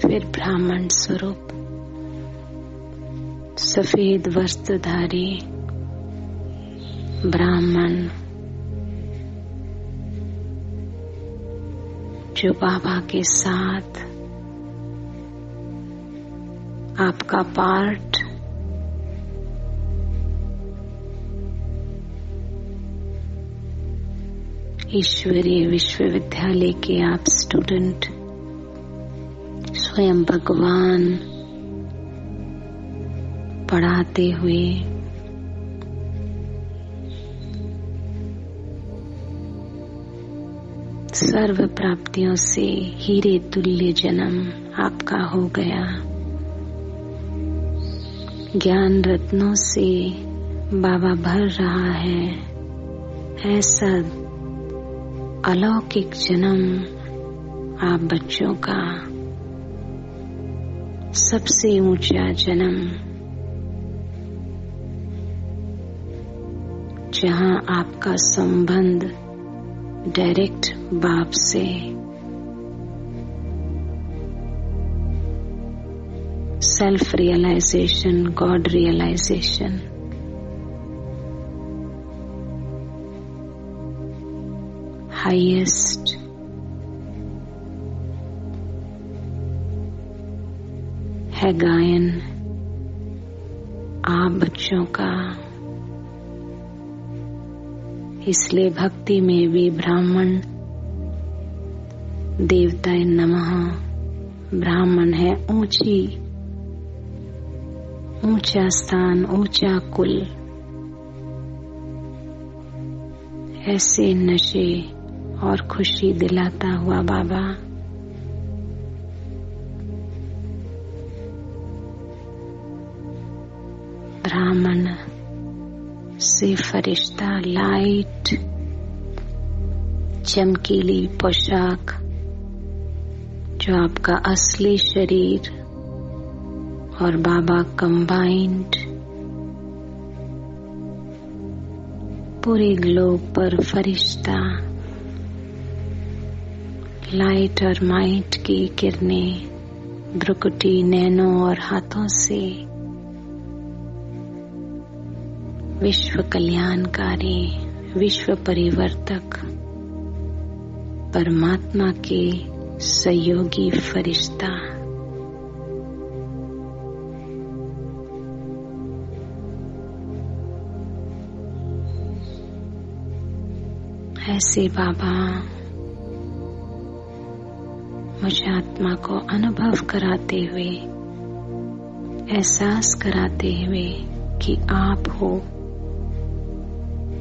फिर ब्राह्मण स्वरूप सफेद वस्त्रधारी ब्राह्मण जो बाबा के साथ आपका पार्ट ईश्वरीय विश्वविद्यालय के आप स्टूडेंट, स्वयं भगवान पढ़ाते हुए सर्व प्राप्तियों से हीरे तुल्य जन्म आपका हो गया। ज्ञान रत्नों से बाबा भर रहा है। ऐसा अलौकिक जन्म आप बच्चों का, सबसे ऊंचा जन्म, जहां आपका संबंध डायरेक्ट बाप से, self realisation, God realisation, highest है गायन आप बच्चों का। इसलिए भक्ति में भी ब्राह्मण देवताय नमः, ब्राह्मण है ऊंचा स्थान, ऊंचा कुल। ऐसे नशे और खुशी दिलाता हुआ बाबा ब्राह्मण से फरिश्ता, लाइट, चमकीली पोशाक, जो आपका असली शरीर और बाबा कंबाइंड पूरे ग्लोब पर फरिश्ता, लाइट और माइट की किरणें भ्रुकुटी, नैनों और हाथों से विश्व कल्याणकारी, विश्व परिवर्तक, परमात्मा के सहयोगी फरिश्ता। ऐसे बाबा मुझे आत्मा को अनुभव कराते हुए एहसास कराते हुए कि आप हो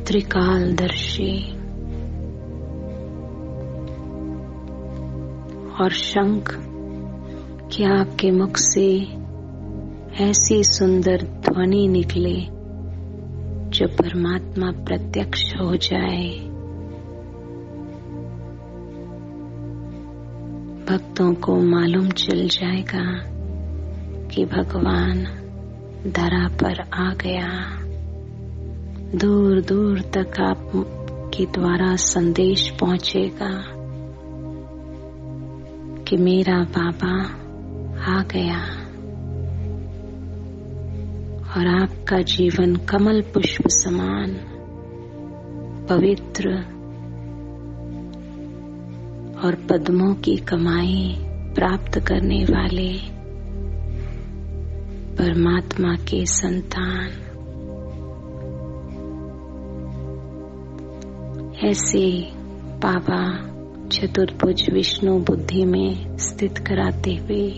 त्रिकालदर्शी और शंख कि आपके मुख से ऐसी सुंदर ध्वनि निकले जो परमात्मा प्रत्यक्ष हो जाए। भक्तों को मालूम चल जाएगा कि भगवान धरा पर आ गया। दूर दूर तक आपके द्वारा संदेश पहुंचेगा कि मेरा बाबा आ गया और आपका जीवन कमल पुष्प समान पवित्र और पद्मों की कमाई प्राप्त करने वाले परमात्मा के संतान। ऐसे बाबा चतुर्भुज विष्णु बुद्धि में स्थित कराते हुए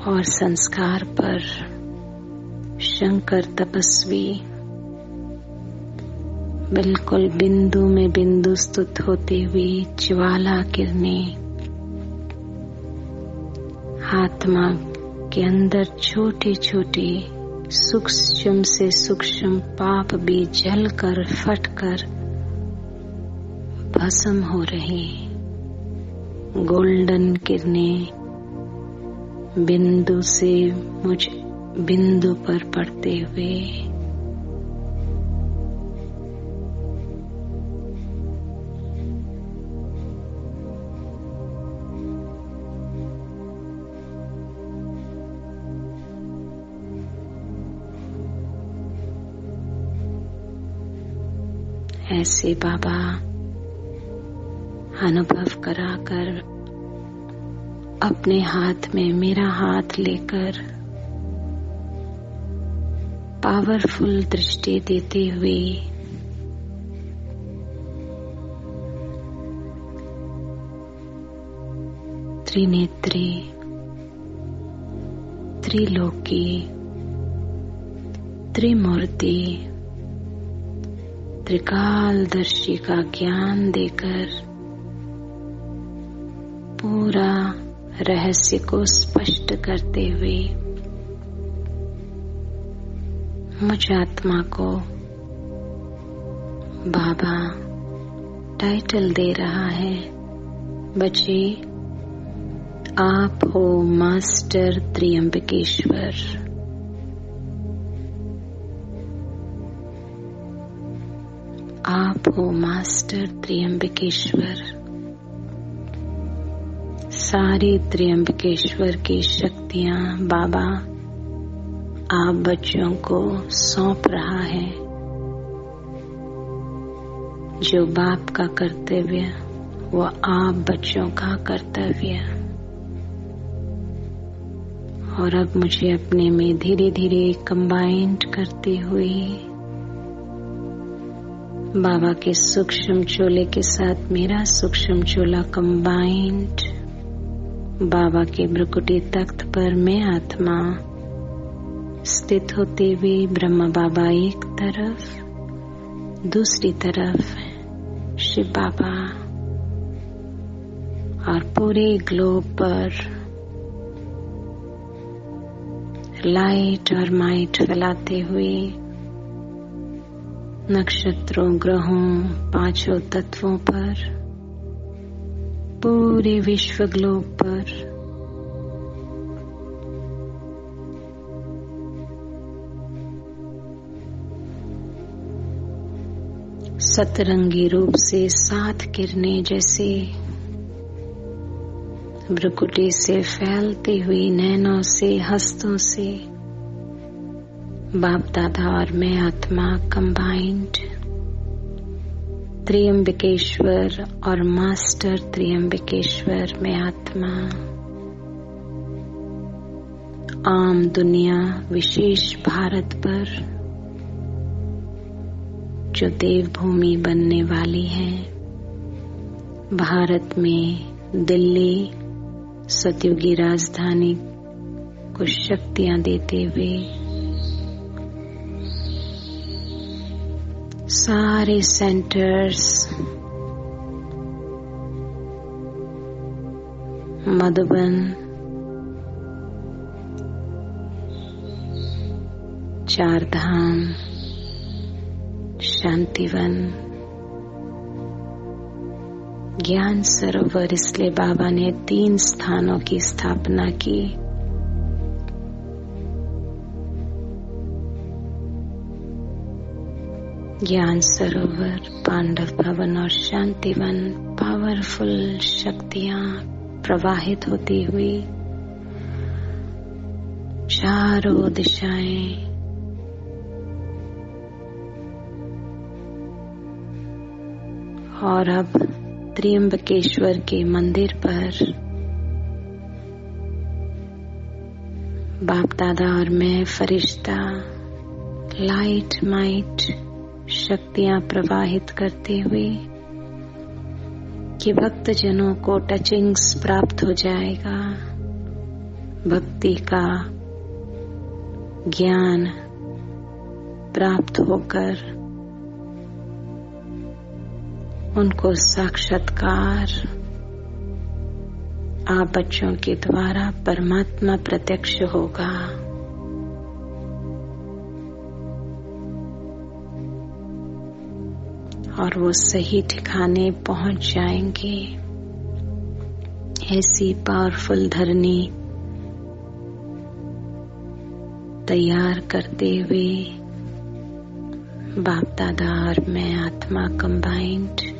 और संस्कार पर शंकर तपस्वी बिल्कुल बिंदु में बिंदु स्तुत होते हुए ज्वाला किरणें आत्मा के अंदर छोटे छोटे सूक्ष्म से सूक्ष्म पाप भी जलकर फटकर भस्म हो रहे। गोल्डन किरणें बिंदु से मुझ बिंदु पर पड़ते हुए ऐसे बाबा अनुभव कराकर अपने हाथ में मेरा हाथ लेकर पावरफुल दृष्टि देते हुए त्रिनेत्री त्रिलोकी त्रिमूर्ति त्रिकालदर्शी का ज्ञान देकर पूरा रहस्य को स्पष्ट करते हुए मुझ आत्मा को बाबा टाइटल दे रहा है। बच्चे, आप हो मास्टर त्रियंबकेश्वर। आप हो मास्टर त्रियंबकेश्वर। सारी त्रियंबकेश्वर की शक्तियां बाबा आप बच्चों को सौंप रहा है। जो बाप का कर्तव्य वो आप बच्चों का कर्तव्य। और अब मुझे अपने में धीरे धीरे कंबाइंड करते हुए बाबा के सूक्ष्म चोले के साथ मेरा सूक्ष्म चोला कंबाइंड, बाबा के भ्रुकुटी तख्त पर मैं आत्मा स्थित होते हुए ब्रह्म बाबा एक तरफ, दूसरी तरफ शिव बाबा और पूरे ग्लोब पर लाइट और माइट फैलाते हुए नक्षत्रों, ग्रहों, पांचों तत्वों पर, पूरे विश्व ग्लोब पर सतरंगी रूप से 7 किरणें जैसे भ्रुकुटी से फैलती हुई नैनों से, हस्तों से बाप दादा और मैं आत्मा कंबाइंड त्रियंबकेश्वर और मास्टर त्रियंबकेश्वर में आत्मा आम दुनिया विशेष भारत पर जो देवभूमि बनने वाली है, भारत में दिल्ली, सतयुगी राजधानी को शक्तियां देते हुए सारे सेंटर्स मधुबन, चार धाम, शांतिवन, ज्ञान सरोवर, इसलिए बाबा ने 3 स्थानों की स्थापना की। ज्ञान सरोवर, पांडव भवन और शांतिवन, पावरफुल शक्तियां प्रवाहित होती हुई चारों दिशाएं और अब त्र्यंबकेश्वर के मंदिर पर बाप दादा और मैं फरिश्ता लाइट माइट शक्तियां प्रवाहित करते हुए कि भक्त जनों को टचिंग्स प्राप्त हो जाएगा, भक्ति का ज्ञान प्राप्त होकर उनको साक्षात्कार आप बच्चों के द्वारा परमात्मा प्रत्यक्ष होगा। और वो सही ठिकाने पहुंच जाएंगे। ऐसी पावरफुल धरनी तैयार करते हुए बाप दादा और मैं आत्मा कंबाइंड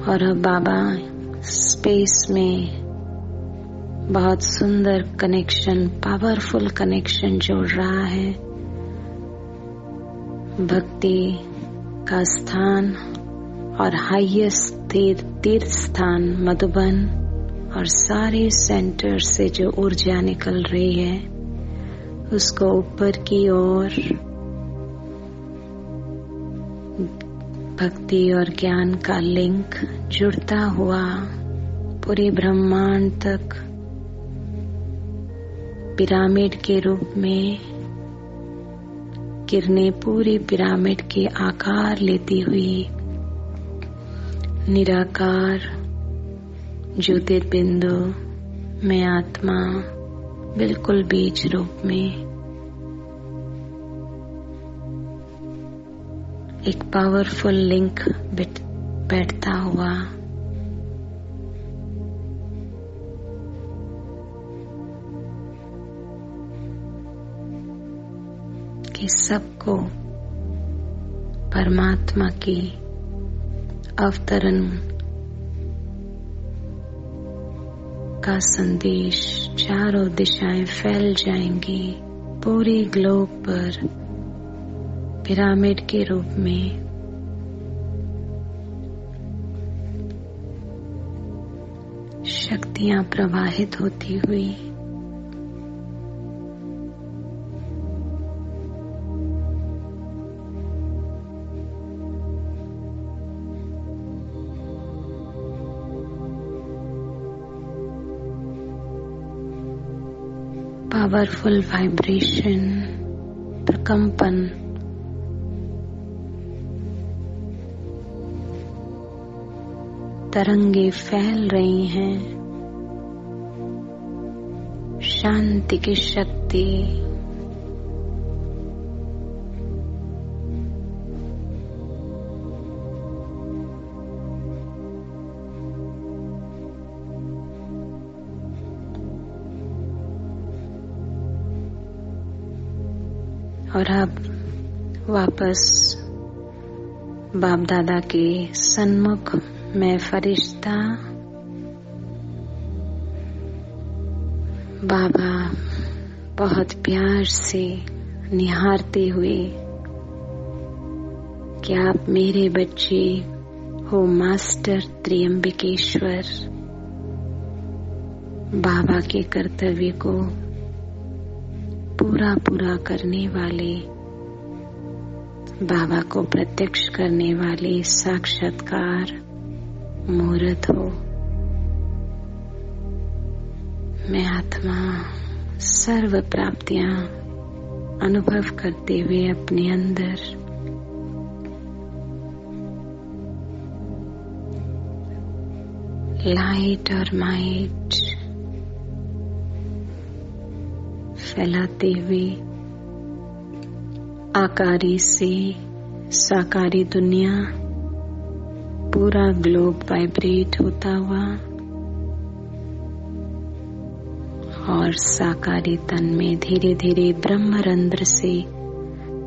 और अब बाबा स्पेस में बहुत सुंदर कनेक्शन, पावरफुल कनेक्शन जोड़ रहा है। भक्ति का स्थान और हाईएस्ट तीर्थ स्थान मधुबन और सारे सेंटर से जो ऊर्जा निकल रही है उसको ऊपर की ओर भक्ति और ज्ञान का लिंक जुड़ता हुआ पूरे ब्रह्मांड तक पिरामिड के रूप में किरणें पूरी पिरामिड के आकार लेती हुई निराकार ज्योतिर्बिंदु में आत्मा बिल्कुल बीज रूप में एक पावरफुल लिंक बैठता हुआ कि सबको परमात्मा की अवतरण का संदेश चारों दिशाएं फैल जाएंगी पूरे ग्लोब पर पिरामिड के रूप में। शक्तियां प्रवाहित होती हुई पावरफुल वाइब्रेशन, प्रकंपन तरंगे फैल रही हैं। शांति की शक्ति और अब वापस बाप दादा के सन्मुख मैं फरिश्ता बाबा बहुत प्यार से निहारते हुए कि आप मेरे बच्चे हो मास्टर त्र्यंबकेश्वर, बाबा के कर्तव्य को पूरा करने वाले बाबा को प्रत्यक्ष करने वाले साक्षात्कार मुहूर्त हो। मैं आत्मा सर्व प्राप्तियां अनुभव करते हुए अपने अंदर लाइट और माइट फैलाते हुए आकारी से साकारी दुनिया, पूरा ग्लोब वाइब्रेट होता हुआ और साकारी तन में धीरे धीरे ब्रह्मरंध्र से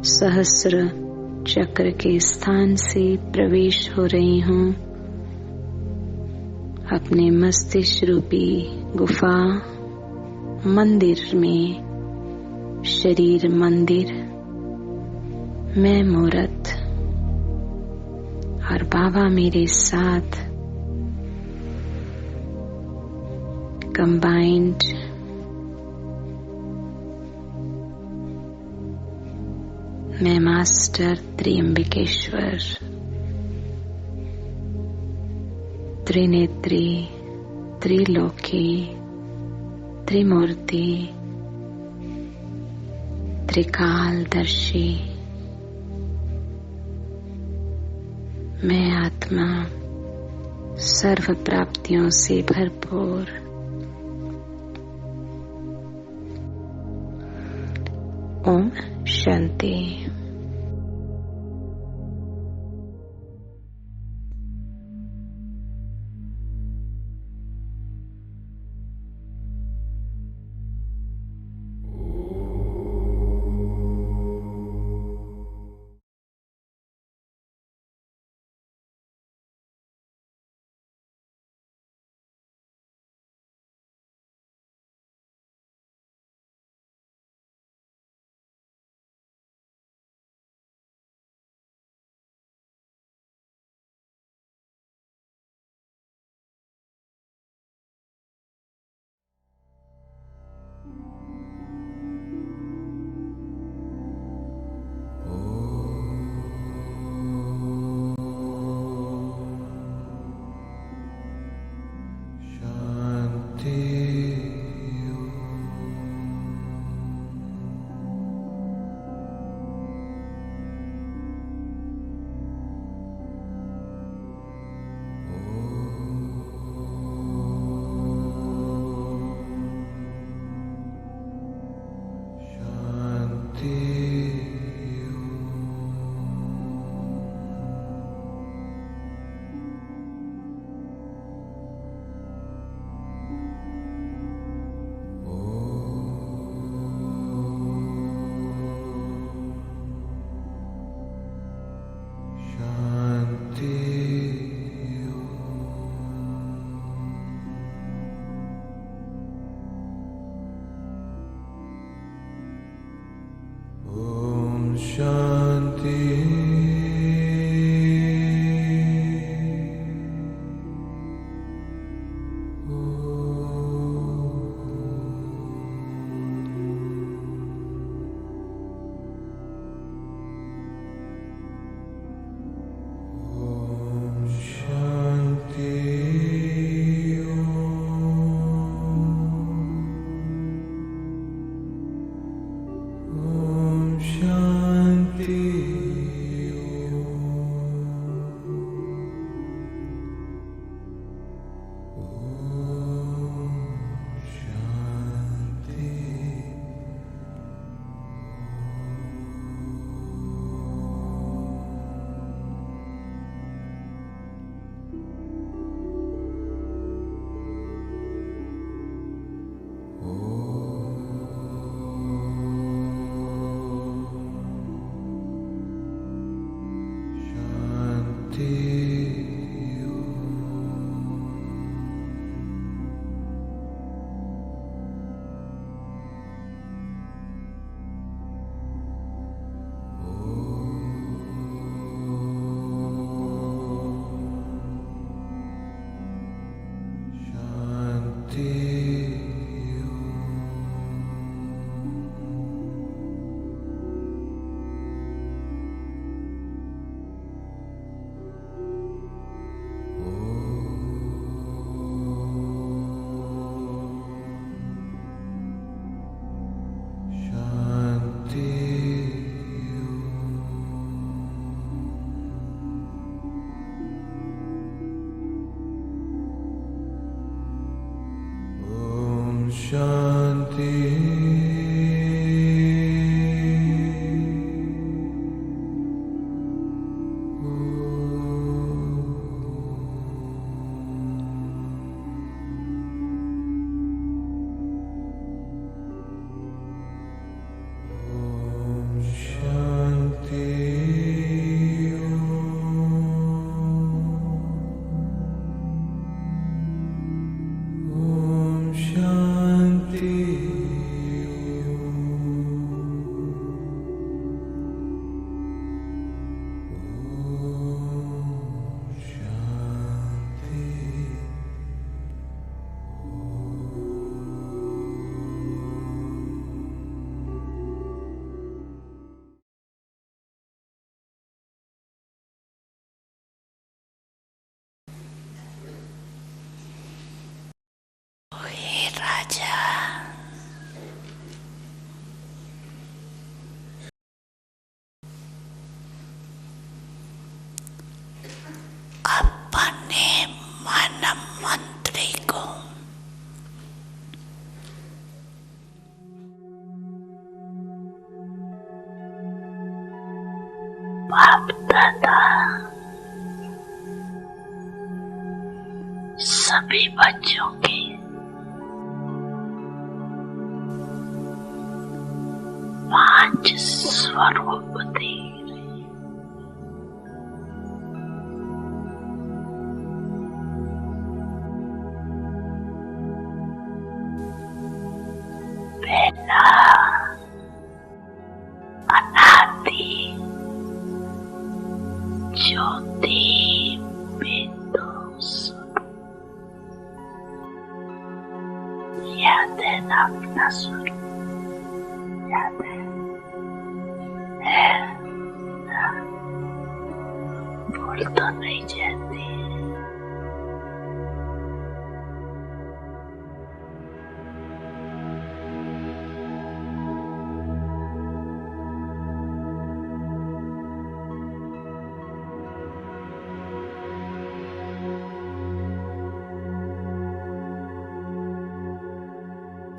सहस्र चक्र के स्थान से प्रवेश हो रही हूँ। अपने मस्तिष्क रूपी गुफा मंदिर में, शरीर मंदिर, मैं मूर्त और बाबा मेरे साथ कंबाइंड मैं मास्टर त्र्यंबकेश्वर, त्रिनेत्री, त्रिलोकी, त्रिमूर्ति, त्रिकालदर्शी, मैं आत्मा सर्व प्राप्तियों से भरपूर। ओम शांति। शांति। सभी बच्चों की पांच स्वरूप दे रही। पहला अनादि ज्योति बिंदु स्वरूप। याद है ना अपना स्वरूप? याद है? भूल तो नहीं जाती।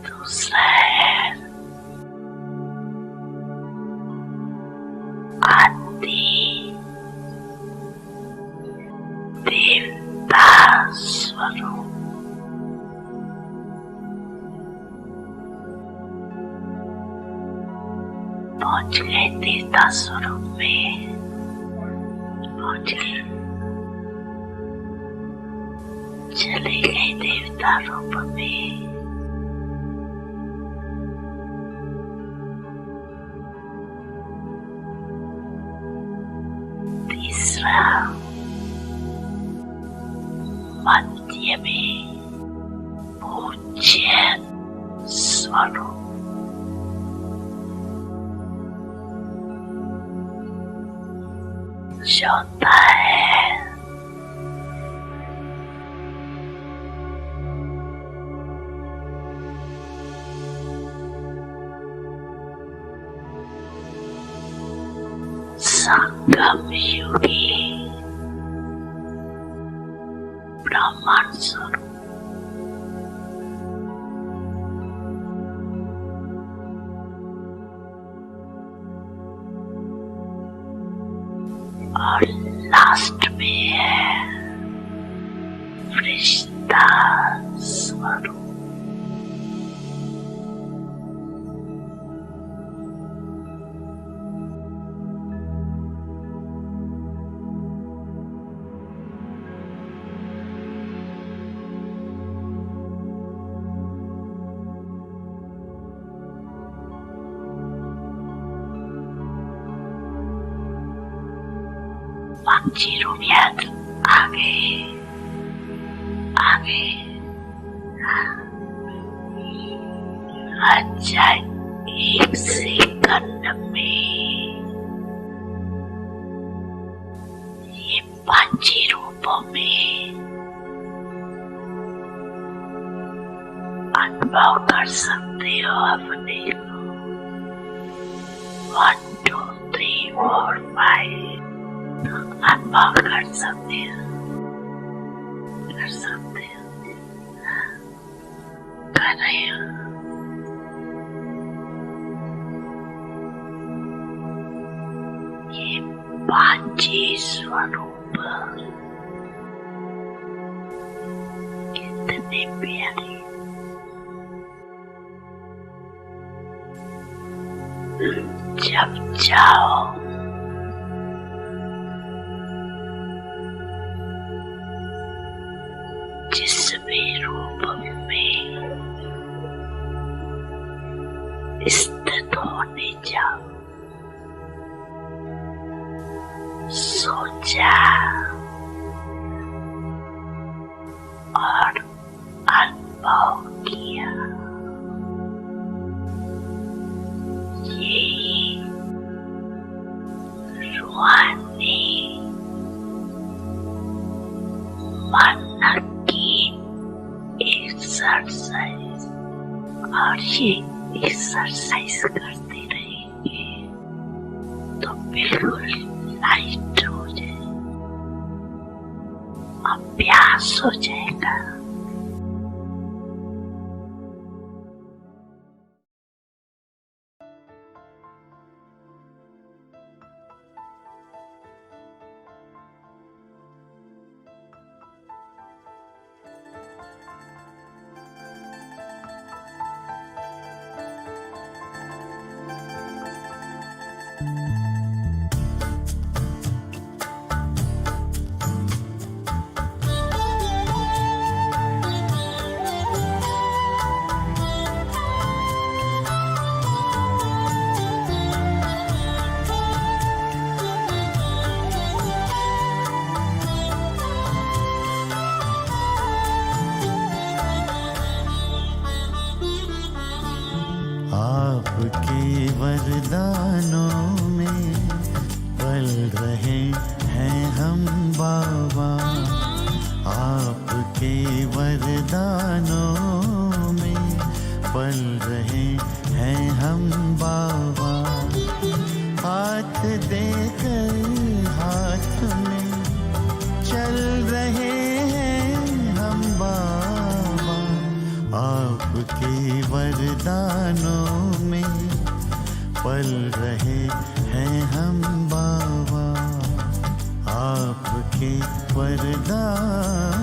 दूसरा है आदि देवता स्वरूप। पहुंच गए देवता स्वरूप में, पहुंच गए, चले गए देवता रूप में। तीसरा मध्य में पूज्य स्वरूप। चौथा है संगम युगी ब्रह्मांड स्वरूप। और लास्ट में है फरिश्ता स्वरूप। पंछी रूप याद आगे आगे। अच्छा, एक सेकंड में ये पंछी रूपों में अनुभव कर सकते हो अपने को। 1 2 3 4 5 अनुभव कर सकते हो, कर सकते हो, कर रहे हो। स्वरूप कितने प्यारे। जब जाओ जिस भी रूप में स्थित होने जाओ, सोचा और अनुभव किया। ये रूहानी मन की एक्सरसाइज, और ये एक्सरसाइज करते रहेंगे तो बिल्कुल लाइट हो जाए, अभ्यास हो जाएगा। आपके वरदानों में पल रहे हैं हम बाबा, आपके वरदानों में पल रहे हैं हम बाबा। हाथ देकर हाथ में चल रहे हैं हम बाबा, आपके वरदानों में पल रहे हैं हम बाबा, आपके वरदानों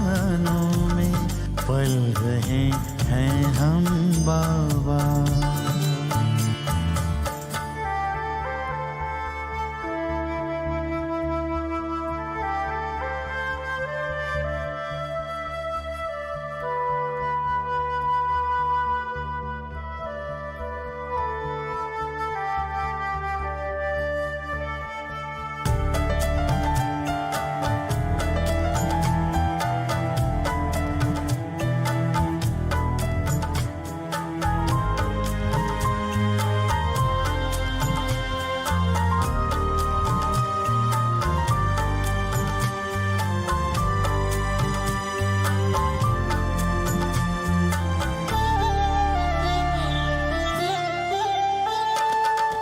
में पल रहे हैं हम बाबा।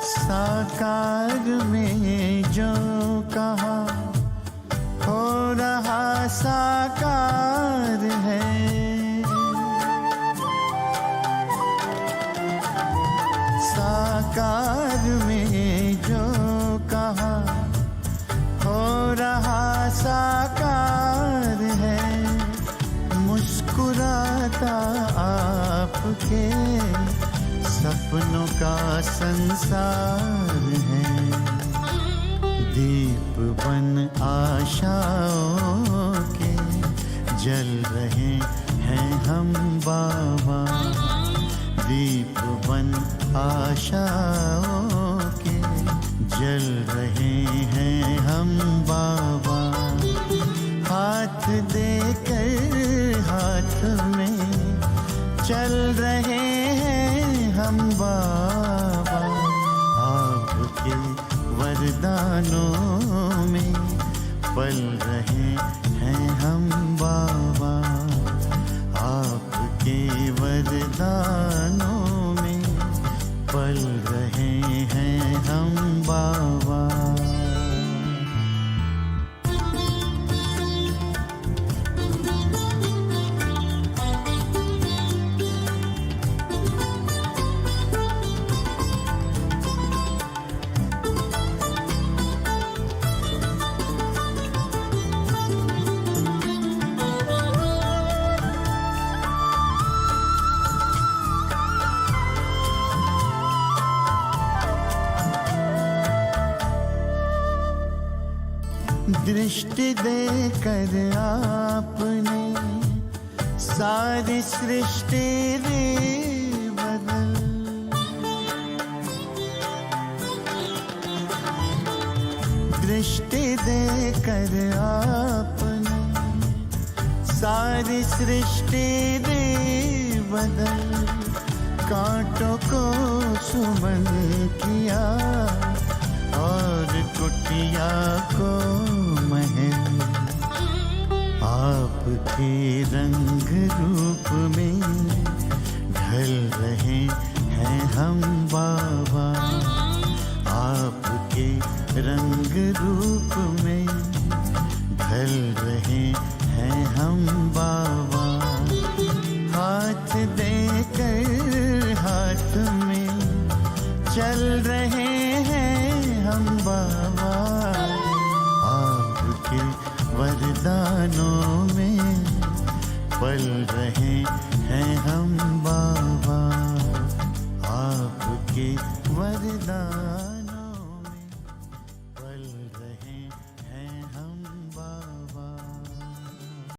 साकार में जो कहा हो रहा साकार है, साकार में जो कहा हो रहा साकार है। मुस्कुराता आपके सपनों का संसार है, दीप बन आशाओं के जल रहे हैं हम बाबा, दीप बन आशाओं के जल रहे हैं हम बाबा। हाथ देकर हाथ में चल रहे हैं हम बाबा, आपके वरदानों में पल रहे हैं हम बाबा, आपके वरदानों में पल रहे हैं हम बाबा। दृष्टि देकर आपने सारी सृष्टि रे बदल। दृष्टि देकर आपने सारी सृष्टि रे बदल। कांटों को सुमन किया और कुटिया को महल। आपके रंग रूप में ढल रहे हैं हम बाबा। आपके रंग रूप में ढल रहे हैं हम बाबा। हाथ देकर हाथ में चल रहे हैं हम बाबा। आपके वरदानों में पल रहे हैं हम